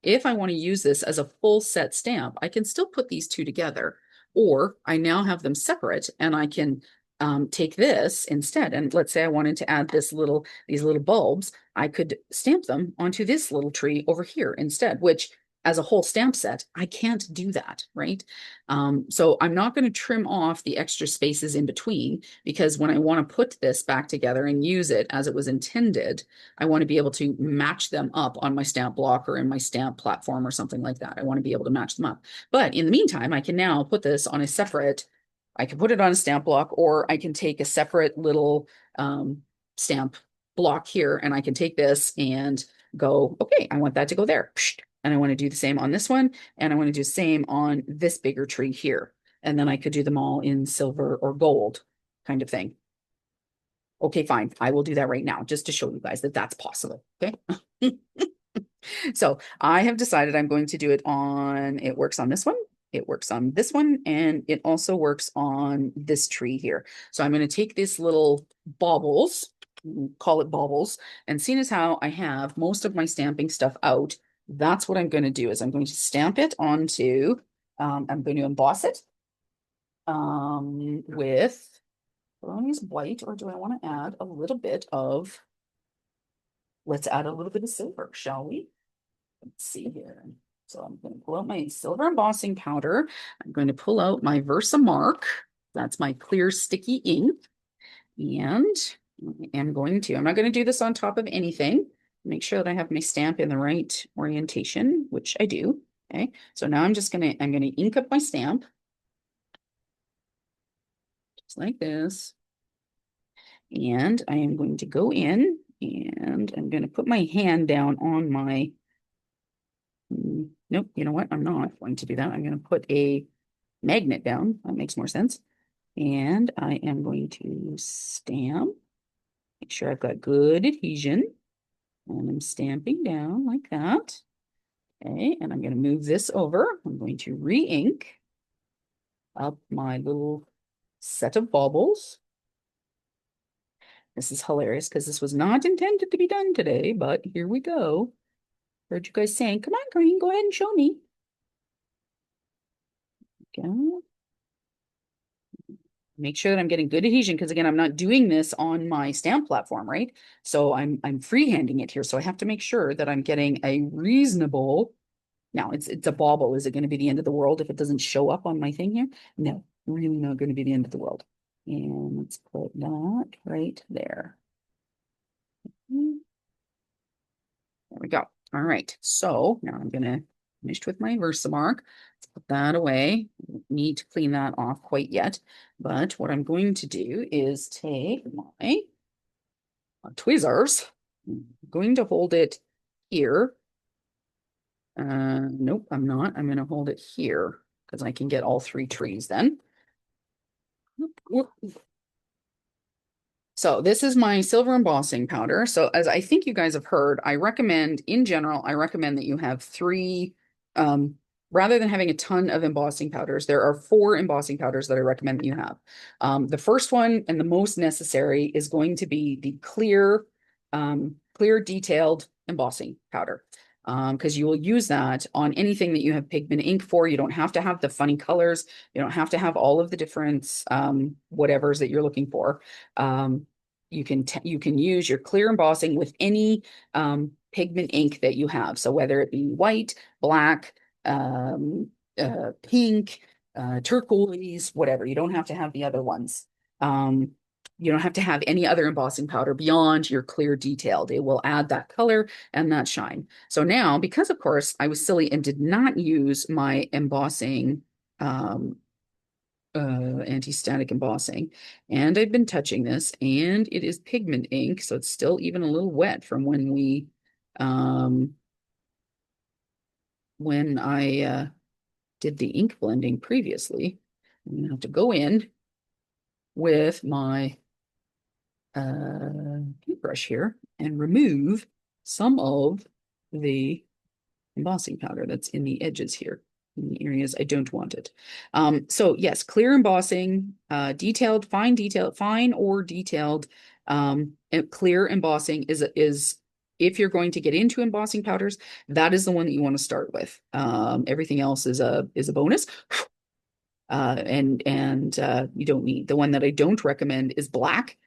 if I want to use this as a full set stamp, I can still put these two together, or I now have them separate and I can take this instead. And let's say I wanted to add these little bulbs, I could stamp them onto this little tree over here instead, which as a whole stamp set, I can't do that, right? So I'm not going to trim off the extra spaces in between, because when I want to put this back together and use it as it was intended, I want to be able to match them up on my stamp block or in my stamp platform or something like that. I want to be able to match them up. But in the meantime, I can now put this on a separate, I can put it on a stamp block, or I can take a separate little stamp block here, and I can take this and go, okay, I want that to go there. And I want to do the same on this one, and I want to do the same on this bigger tree here. And then I could do them all in silver or gold kind of thing. Okay, fine. I will do that right now just to show you guys that that's possible. Okay. So I have decided I'm going to do it on, it works on this one, it works on this one, and it also works on this tree here. So I'm going to take these little baubles, call it baubles, and seeing as how I have most of my stamping stuff out, that's what I'm going to do is I'm going to stamp it onto, I'm going to emboss it with, do I want to use white, or do I want to add a little bit of, let's add a little bit of silver, shall we? Let's see here. So I'm going to pull out my silver embossing powder. I'm going to pull out my Versamark. That's my clear sticky ink. And I'm not going to do this on top of anything. Make sure that I have my stamp in the right orientation, which I do. Okay. So now I'm going to ink up my stamp. Just like this. And I am going to go in and I'm going to put my hand down on my, nope, you know what? I'm not going to do that. I'm going to put a magnet down. That makes more sense. And I am going to stamp. Make sure I've got good adhesion. And I'm stamping down like that. Okay, and I'm going to move this over. I'm going to re-ink up my little set of baubles. This is hilarious because this was not intended to be done today, but here we go. Heard you guys saying, come on, Green, go ahead and show me. Okay. Make sure that I'm getting good adhesion, because again, I'm not doing this on my stamp platform, right? So I'm freehanding it here. So I have to make sure that I'm getting a reasonable. Now it's a bauble. Is it going to be the end of the world if it doesn't show up on my thing here? No, really not going to be the end of the world. And let's put that right there. There we go. All right. So now I'm going to finish with my Versamark. Let's put that away. Need to clean that off quite yet. But what I'm going to do is take my tweezers. I'm going to hold it here. Nope, I'm not. I'm going to hold it here because I can get all three trees then. So this is my silver embossing powder. So as I think you guys have heard, I recommend, in general, I recommend that you have three, rather than having a ton of embossing powders, there are 4 embossing powders that I recommend that you have. The first one and the most necessary is going to be the clear, clear detailed embossing powder. Because you will use that on anything that you have pigment ink for. You don't have to have the funny colors. You don't have to have all of the different whatevers that you're looking for. You can use your clear embossing with any pigment ink that you have. So whether it be white, black, pink, turquoise, whatever. You don't have to have the other ones. Um, you don't have to have any other embossing powder beyond your clear detailed. It will add that color and that shine. So now, because of course I was silly and did not use my embossing, um, anti-static embossing, and I've been touching this, and it is pigment ink, so it's still even a little wet from um, when I did the ink blending previously. I'm gonna have to go in with my paintbrush here and remove some of the embossing powder that's in the edges here, in the areas I don't want it. So yes, clear embossing, detailed, fine or detailed, and clear embossing is if you're going to get into embossing powders, that is the one that you want to start with. Everything else is a bonus. And you don't need the one that I don't recommend is black.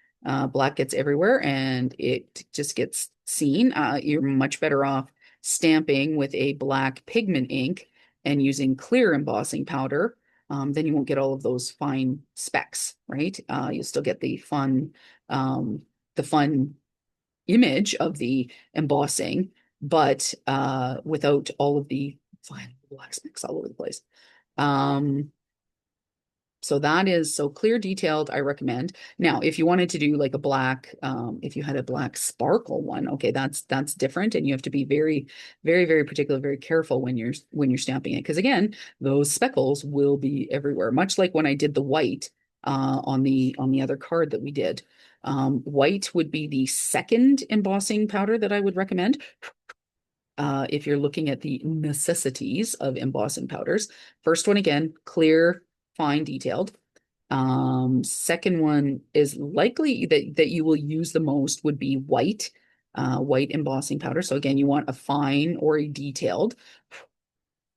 Black gets everywhere and it just gets seen. You're much better off stamping with a black pigment ink and using clear embossing powder. Then you won't get all of those fine specks, right? You'll still get the fun image of the embossing, but without all of the fine black specks all over the place. Um, so that is so clear detailed, I recommend. Now, if you wanted to do like a black, if you had a black sparkle one, okay, that's different. And you have to be very particular, very careful when you're stamping it. Because again, those speckles will be everywhere, much like when I did the white on the other card that we did. White would be the second embossing powder that I would recommend. If you're looking at the necessities of embossing powders. First one again, clear, fine, detailed. Second one is likely that you will use the most would be white, white embossing powder. So again, you want a fine or a detailed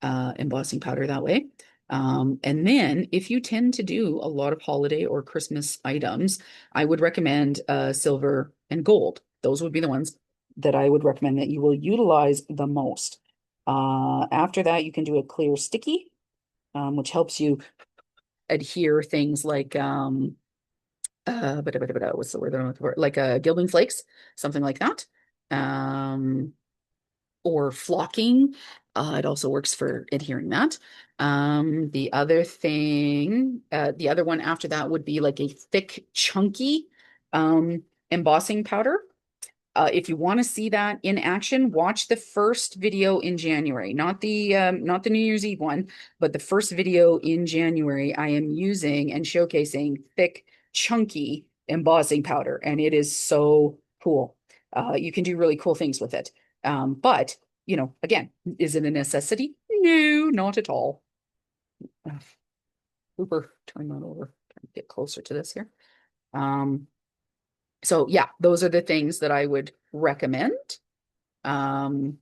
embossing powder that way. And then if you tend to do a lot of holiday or Christmas items, I would recommend silver and gold. Those would be the ones that I would recommend that you will utilize the most. After that, you can do a clear sticky, which helps you adhere things like what's the word I'm looking for? Like Gildan flakes, something like that. Um, or flocking. It also works for adhering that. The other one after that would be like a thick, chunky embossing powder. If you want to see that in action, watch the first video in January, not the New Year's Eve one, but the first video in January. I am using and showcasing thick, chunky embossing powder, and it is so cool. You can do really cool things with it. But again, is it a necessity? No, not at all. Hooper, turn that over. Get closer to this here. So yeah, those are the things that I would recommend. Um,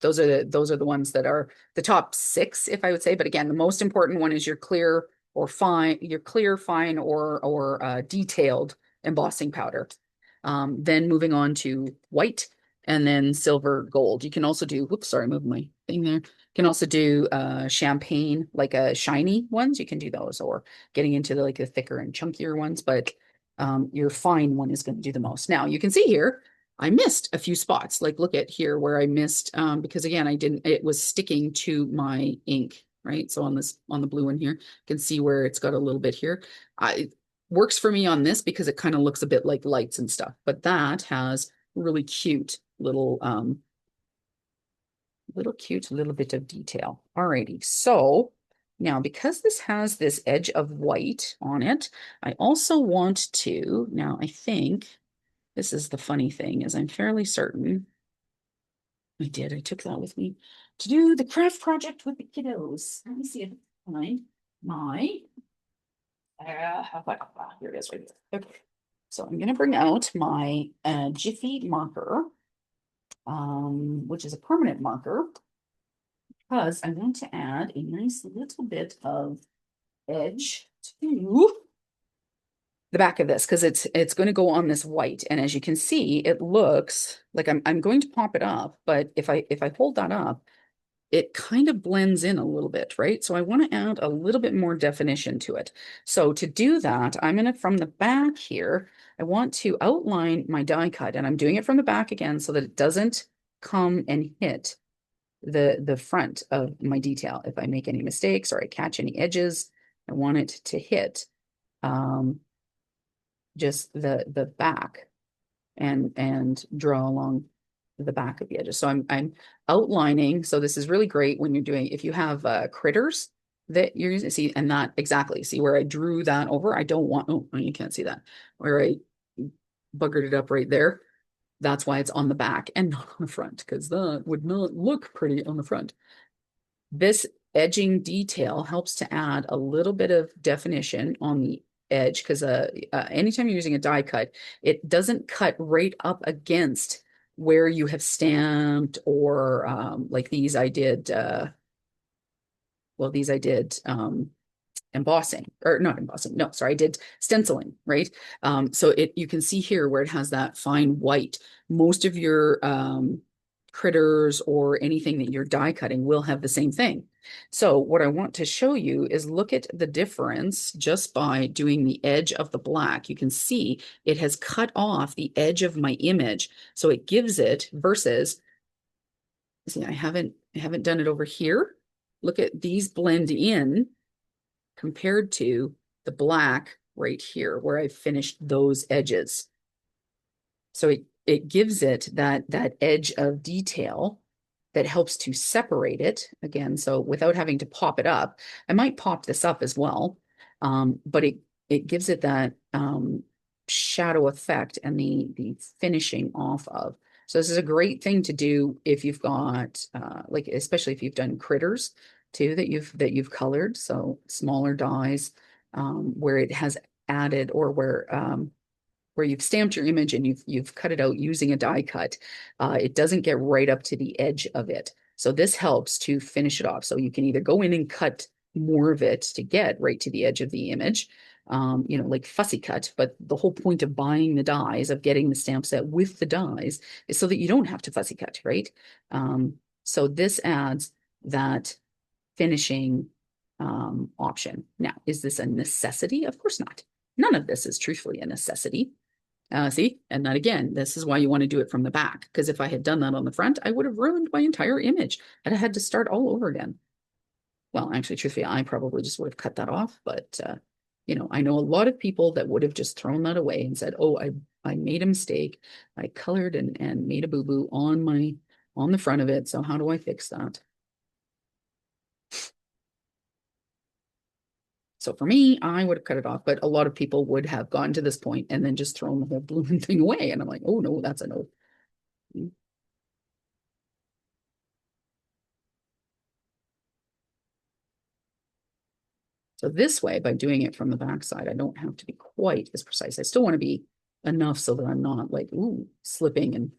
those are the ones that are the top six, if I would say. But again, the most important one is your clear, fine, or detailed embossing powder. Then moving on to white and then silver, gold. You can also do, whoops, sorry, moved my thing there. You can also do champagne, like shiny ones. You can do those, or getting into the thicker and chunkier ones. But your fine one is going to do the most. Now you can see here, I missed a few spots. Like look at here where I missed, because again, it was sticking to my ink, right? So on the blue one here, you can see where it's got a little bit here. It works for me on this because it kind of looks a bit like lights and stuff, but that has really cute little bit of detail. Alrighty, so now because this has this edge of white on it, I also want to, now I think this is the funny thing is I'm fairly certain I took that with me to do the craft project with the kiddos. Let me see if I can find my, here it is right there. Okay. So I'm gonna bring out my Jiffy marker, which is a permanent marker, because I want to add a nice little bit of edge to the back of this because it's going to go on this white. And as you can see, it looks like I'm going to pop it up, but if I hold that up, it kind of blends in a little bit, right? So I want to add a little bit more definition to it. So to do that, I'm going to, from the back here, I want to outline my die cut, and I'm doing it from the back again so that it doesn't come and hit the front of my detail. If I make any mistakes or I catch any edges, I want it to hit just the back and draw along the back of the edges. So I'm outlining. So this is really great when you're doing, if you have critters that you're using, see, and that exactly, see where I drew that over. I don't want, oh, you can't see that, where I buggered it up right there. That's why it's on the back and not on the front, because that would not look pretty on the front. This edging detail helps to add a little bit of definition on the edge, because anytime you're using a die cut, it doesn't cut right up against where you have stamped, or like these I did, well, these I did embossing, or not embossing, no, sorry, I did stenciling, right? So you can see here where it has that fine white. Most of your critters or anything that you're die cutting will have the same thing. So what I want to show you is look at the difference just by doing the edge of the black. You can see it has cut off the edge of my image. So it gives it versus, see, I haven't done it over here. Look at these blend in compared to the black right here where I finished those edges. So it gives it that edge of detail that helps to separate it again. So without having to pop it up, I might pop this up as well, but it gives it that shadow effect and the finishing off of. So this is a great thing to do if you've got like, especially if you've done critters too that you've colored. So smaller dies where it has added, or where you've stamped your image and you've cut it out using a die cut, it doesn't get right up to the edge of it. So this helps to finish it off. So you can either go in and cut more of it to get right to the edge of the image, like fussy cut. But the whole point of buying the dies, of getting the stamp set with the dies, is so that you don't have to fussy cut, right? So this adds that finishing option. Now, is this a necessity? Of course not. None of this is truthfully a necessity. See, and that again, this is why you want to do it from the back, because if I had done that on the front, I would have ruined my entire image and I had to start all over again. Well, actually, truthfully, I probably just would have cut that off, but I know a lot of people that would have just thrown that away and said, oh, I made a mistake. I colored and made a boo-boo on the front of it. So how do I fix that? So for me, I would have cut it off, but a lot of people would have gotten to this point and then just thrown the whole blooming thing away. And I'm like, oh no, that's a no. So this way, by doing it from the backside, I don't have to be quite as precise. I still want to be enough so that I'm not like, ooh, slipping and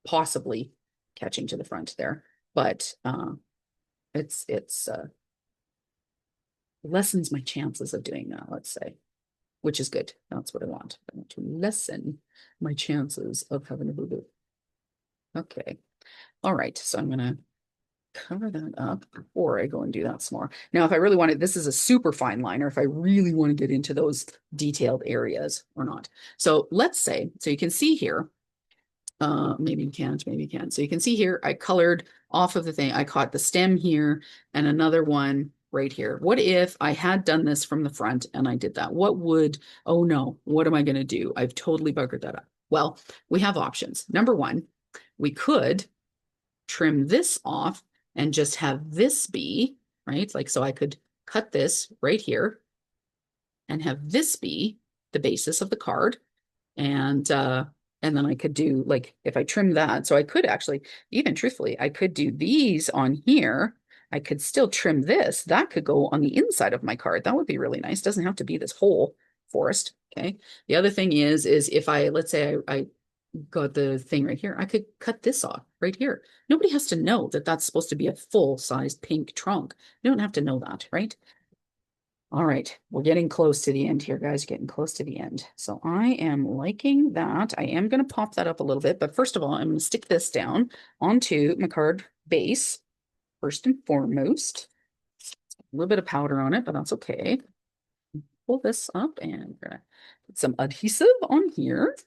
possibly catching to the front there. But it's lessens my chances of doing that, let's say, which is good. That's what I want. I want to lessen my chances of having a boo-boo. Okay. All right. So I'm going to cover that up before I go and do that some more. Now, if I really want it, this is a super fine liner, if I really want to get into those detailed areas or not. So let's say, so you can see here, maybe you can't, maybe you can. So you can see here, I colored off of the thing. I caught the stem here and another one right here. What if I had done this from the front and I did that? Oh no, what am I going to do? I've totally buggered that up. Well, we have options. Number one, we could trim this off and just have this be, right? Like, so I could cut this right here and have this be the basis of the card. And then I could do, like, if I trim that, so I could actually, even truthfully, I could do these on here. I could still trim this. That could go on the inside of my card. That would be really nice. Doesn't have to be this whole forest. Okay. The other thing is if I, let's say I got the thing right here, I could cut this off right here. Nobody has to know that that's supposed to be a full-sized pink trunk. You don't have to know that, right? All right, we're getting close to the end here, guys, getting close to the end. So I am liking that. I am going to pop that up a little bit, but first of all, I'm going to stick this down onto my card base. first and foremost, a little bit of powder on it, but that's okay. Pull this up and we're gonna put some adhesive on here.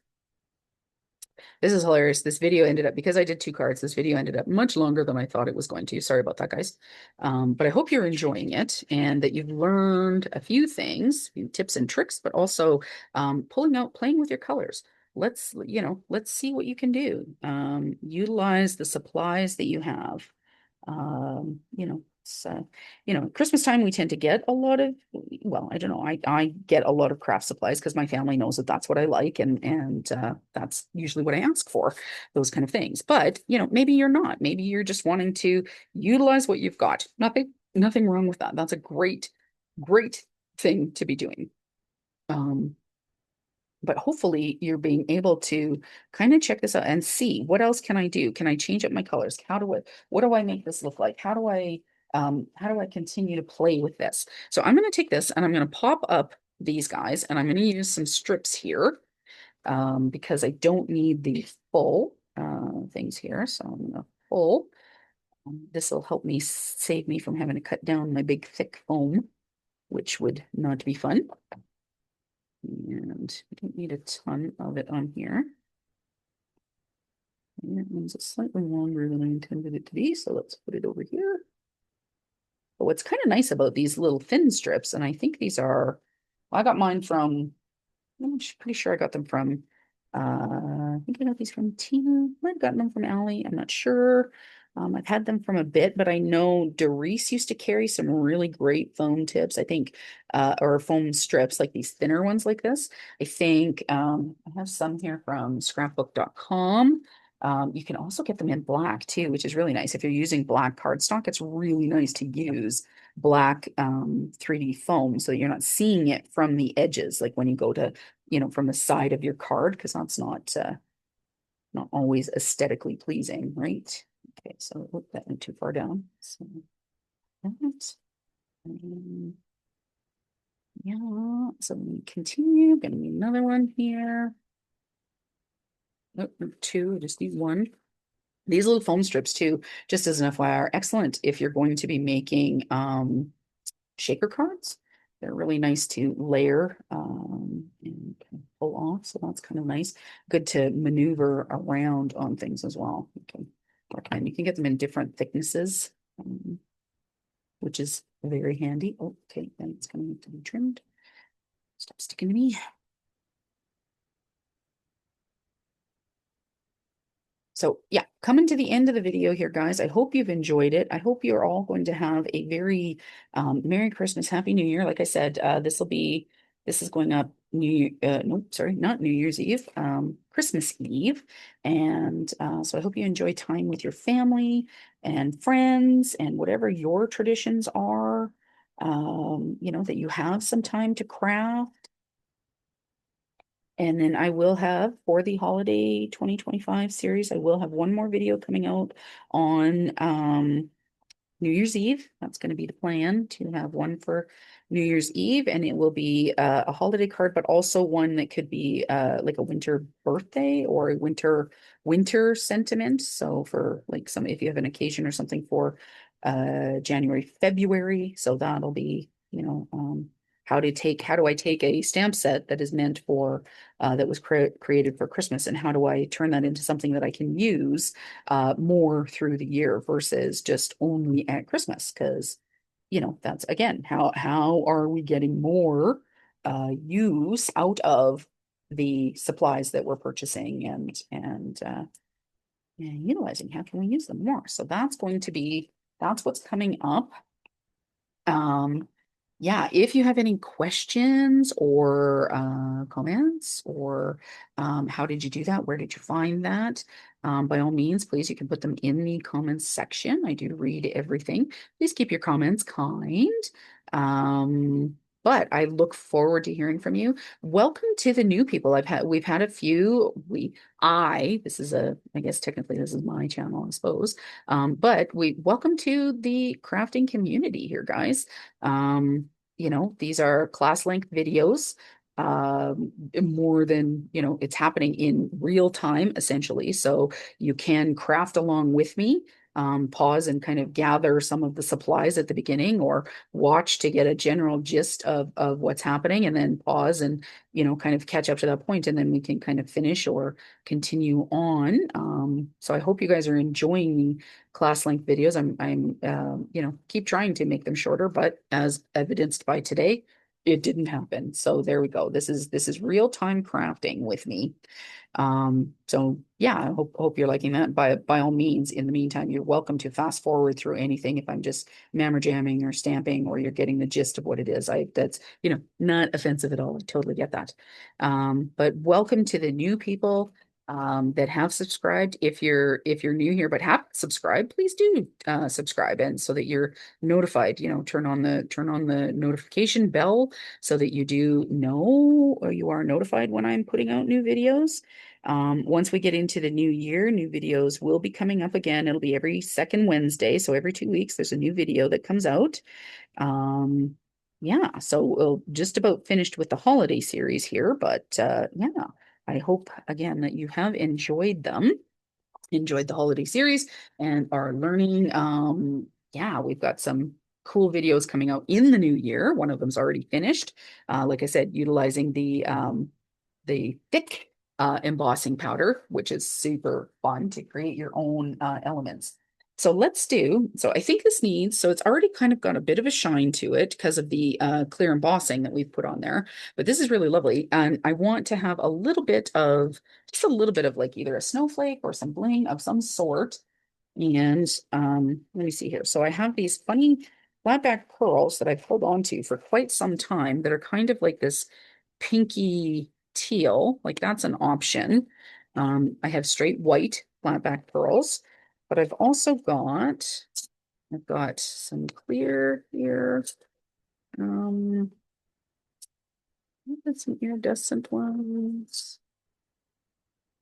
This is hilarious. This video ended up, because I did two cards, this video ended up much longer than I thought it was going to. Sorry about that, guys. But I hope you're enjoying it and that you've learned a few things, a few tips and tricks, but also playing with your colors. Let's see what you can do. Utilize the supplies that you have. So, Christmas time we tend to get a lot of, well, I don't know, I get a lot of craft supplies because my family knows that that's what I like, and that's usually what I ask for, those kind of things. But maybe you're not. Maybe you're just wanting to utilize what you've got. Nothing wrong with that. That's a great thing to be doing. But hopefully you're being able to kind of check this out and see what else can I do? Can I change up my colors? What do I make this look like? How do I continue to play with this? So I'm going to take this and I'm going to pop up these guys and I'm going to use some strips here because I don't need the full things here. So I'm going to pull. This will help me save me from having to cut down my big thick foam, which would not be fun. And we don't need a ton of it on here. And it one's slightly longer than I intended it to be, so let's put it over here. But what's kind of nice about these little thin strips, and I think these are, well, I got mine from, I'm pretty sure I got them from, I think I got these from Tina. Might have gotten them from Allie. I'm not sure. I've had them from a bit, but I know Doris used to carry some really great foam tips, I think, or foam strips, like these thinner ones like this. I think I have some here from scrapbook.com. You can also get them in black too, which is really nice. If you're using black cardstock, it's really nice to use black 3D foam so that you're not seeing it from the edges, like when you go to, from the side of your card, because that's not always aesthetically pleasing, right? Okay, so look, that went too far down. So that, yeah, so we continue. Gonna need another one here. Nope, two, I just need one. These little foam strips too, just as an FYI, are excellent if you're going to be making shaker cards. They're really nice to layer and pull off, so that's kind of nice. Good to maneuver around on things as well. And you can get them in different thicknesses, which is very handy. Oh, okay, then it's going to need to be trimmed. Stop sticking to me. So yeah, coming to the end of the video here, guys. I hope you've enjoyed it. I hope you're all going to have a very Merry Christmas, Happy New Year. Like I said, this is going up nope, sorry, not New Year's Eve, Christmas Eve. And so I hope you enjoy time with your family and friends and whatever your traditions are, that you have some time to craft. And then I will have, for the holiday 2025 series, I will have one more video coming out on New Year's Eve. That's going to be the plan, to have one for New Year's Eve, and it will be a holiday card, but also one that could be like a winter birthday or a winter sentiment. So for like if you have an occasion or something for January, February. So that'll be, how do I take a stamp set that is meant for that was created for Christmas, and how do I turn that into something that I can use more through the year versus just only at Christmas? Because that's, again, how are we getting more use out of the supplies that we're purchasing and utilizing? How can we use them more? So that's what's coming up. Yeah, if you have any questions or comments, or how did you do that? Where did you find that? By all means, please, you can put them in the comments section. I do read everything. Please keep your comments kind. But I look forward to hearing from you. Welcome to the new people. We've had a few. I guess technically this is my channel, I suppose. But we welcome to the crafting community here, guys. These are class length videos, more than, it's happening in real time, essentially. So you can craft along with me. pause and kind of gather some of the supplies at the beginning, or watch to get a general gist of what's happening, and then pause and, kind of catch up to that point, and then we can kind of finish or continue on. So I hope you guys are enjoying the class length videos. I'm keep trying to make them shorter, but as evidenced by today, it didn't happen. So there we go. This is real time crafting with me. So yeah, I hope you're liking that. By all means, in the meantime, you're welcome to fast forward through anything if I'm just mammer jamming or stamping, or you're getting the gist of what it is. That's, not offensive at all. I totally get that. But welcome to the new people that have subscribed. If you're new here but haven't subscribed, please do subscribe, and so that you're notified. Turn on the notification bell so that you do know, or you are notified when I'm putting out new videos. Once we get into the new year, new videos will be coming up again. It'll be every second Wednesday, so every 2 weeks there's a new video that comes out. Yeah, so we'll just about finished with the holiday series here, but yeah, I hope again that you have enjoyed them, enjoyed the holiday series, and are learning. Yeah, we've got some cool videos coming out in the new year. One of them's already finished. Like I said, utilizing the thick embossing powder, which is super fun to create your own elements. So I think this needs, so it's already kind of got a bit of a shine to it because of the clear embossing that we've put on there, but this is really lovely. And I want to have just a little bit of like either a snowflake or some bling of some sort. And let me see here. So I have these funny flat back pearls that I've held on to for quite some time that are kind of like this pinky teal, like that's an option. I have straight white flat back pearls, but I've got some clear here. Um, I've got some iridescent ones.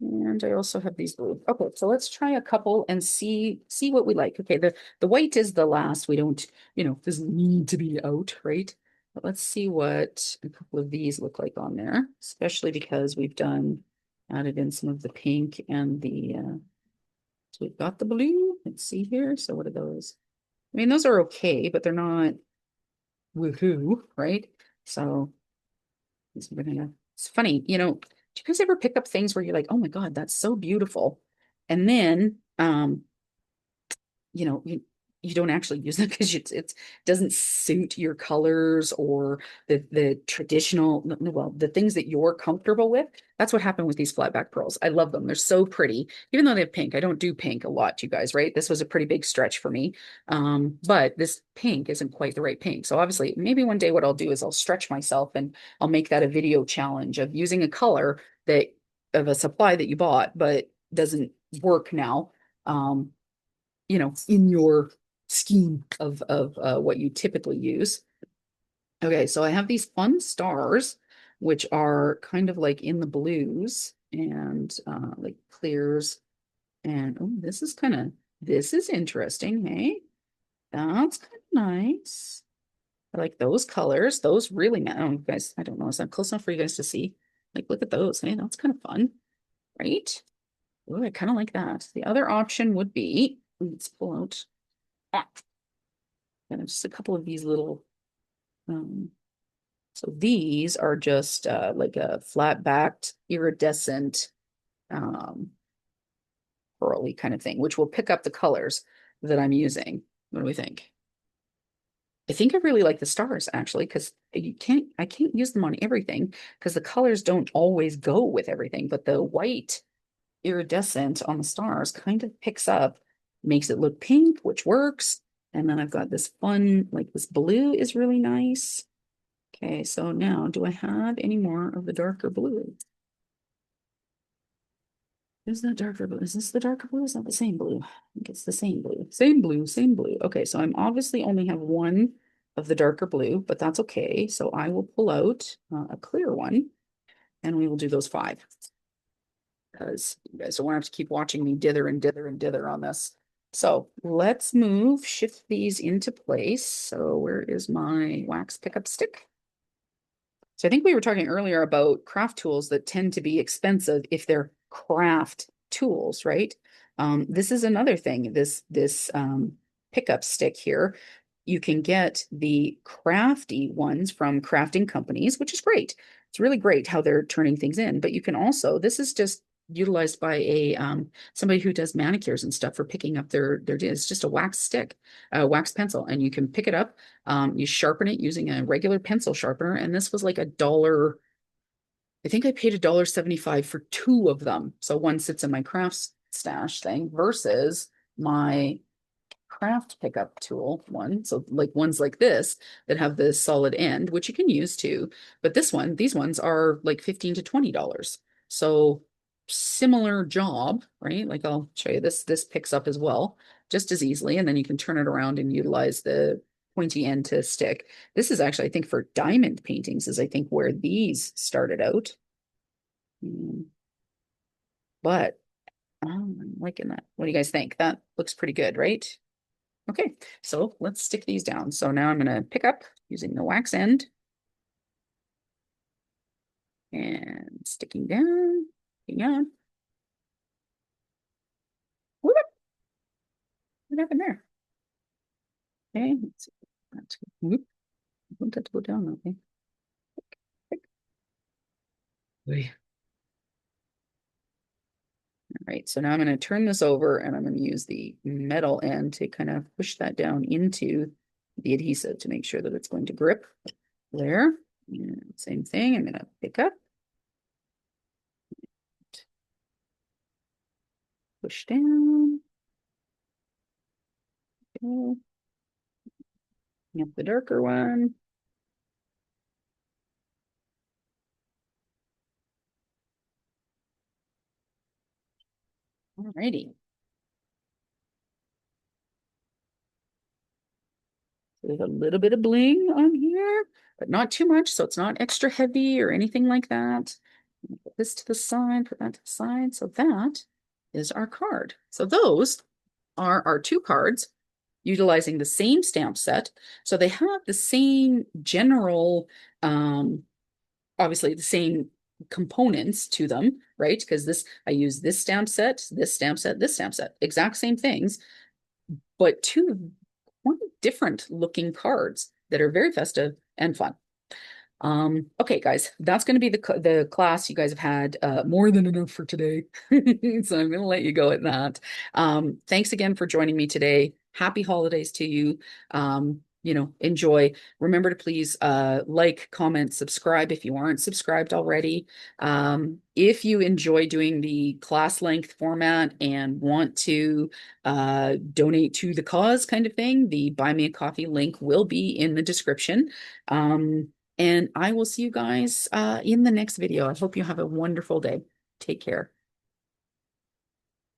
And I also have these blue. Okay, so let's try a couple and see what we like. Okay, the white is the last. We don't, doesn't need to be out, right? But let's see what a couple of these look like on there, especially because we've added in some of the pink and so we've got the blue. Let's see here. So what are those? I mean, those are okay, but they're not woohoo, right? So it's funny, do you guys ever pick up things where you're like, oh my God, that's so beautiful? And then, you don't actually use it because it doesn't suit your colors or the traditional, well, the things that you're comfortable with. That's what happened with these flat back pearls. I love them. They're so pretty, even though they have pink. I don't do pink a lot, you guys, right? This was a pretty big stretch for me. But this pink isn't quite the right pink. So obviously, maybe one day what I'll do is I'll stretch myself and I'll make that a video challenge of using a color that of a supply that you bought, but doesn't work now. In your scheme of what you typically use. Okay, so I have these fun stars, which are kind of like in the blues and like clears. And oh, this is interesting. Hey, that's kind of nice. I like those colors. Those really matter. Oh, guys, I don't know. Is that close enough for you guys to see? Like, look at those. Hey, that's kind of fun, right? Oh, I kind of like that. The other option would be, let's pull out and just a couple of these little, um, so these are just like a flat backed iridescent um, pearly kind of thing, which will pick up the colors that I'm using. What do we think? I think I really like the stars actually, because I can't use them on everything because the colors don't always go with everything, but the white iridescent on the stars kind of picks up, makes it look pink, which works. And then I've got this fun, like this blue is really nice. Okay, so now do I have any more of the darker blue? Is that darker blue? Is this the darker blue? Is that the same blue? I think it's the same blue. Same blue, same blue. Okay, so I'm obviously only have one of the darker blue, but that's okay. So I will pull out a clear one and we will do those 5. Because you guys don't want to have to keep watching me dither and dither and dither on this. So let's shift these into place. So where is my wax pickup stick? So I think we were talking earlier about craft tools that tend to be expensive if they're craft tools, right? This is another thing, this pickup stick here. You can get the crafty ones from crafting companies, which is great. It's really great how they're turning things in, but you can also, this is just utilized by a somebody who does manicures and stuff for picking up their it's just a wax stick, a wax pencil, and you can pick it up. You sharpen it using a regular pencil sharpener, and this was like $1. I think I paid $1.75 for two of them. So one sits in my craft stash thing versus my craft pickup tool one. So like ones like this that have the solid end, which you can use too. But these ones are like 15 to $20. So similar job, right? Like I'll show you this. This picks up as well, just as easily. And then you can turn it around and utilize the pointy end to stick. This is actually, I think, for diamond paintings, is I think where these started out. Mm, But I'm liking that. What do you guys think? That looks pretty good, right? Okay, so let's stick these down. So now I'm going to pick up using the wax end and sticking down. Hang on. Whoop, what happened there? Okay, let's see. That's, whoop, I want that to go down. Okay. Wait. All right, so now I'm going to turn this over and I'm going to use the metal end to kind of push that down into the adhesive to make sure that it's going to grip there. And same thing, I'm going to pick up, push down. Okay. Yep, the darker one. Alrighty. So there's a little bit of bling on here, but not too much, so it's not extra heavy or anything like that. Put this to the side, put that to the side. So that is our card. So those are our two cards utilizing the same stamp set. So they have the same general, obviously the same components to them, right? Because this, I use this stamp set, this stamp set, this stamp set, exact same things, but two quite different looking cards that are very festive and fun. Okay, guys, that's going to be the class. You guys have had more than enough for today. So I'm going to let you go at that. Thanks again for joining me today. Happy holidays to you. Enjoy. Remember to please like, comment, subscribe if you aren't subscribed already. If you enjoy doing the class length format and want to donate to the cause kind of thing, the Buy Me a Coffee link will be in the description. And I will see you guys in the next video. I hope you have a wonderful day. Take care.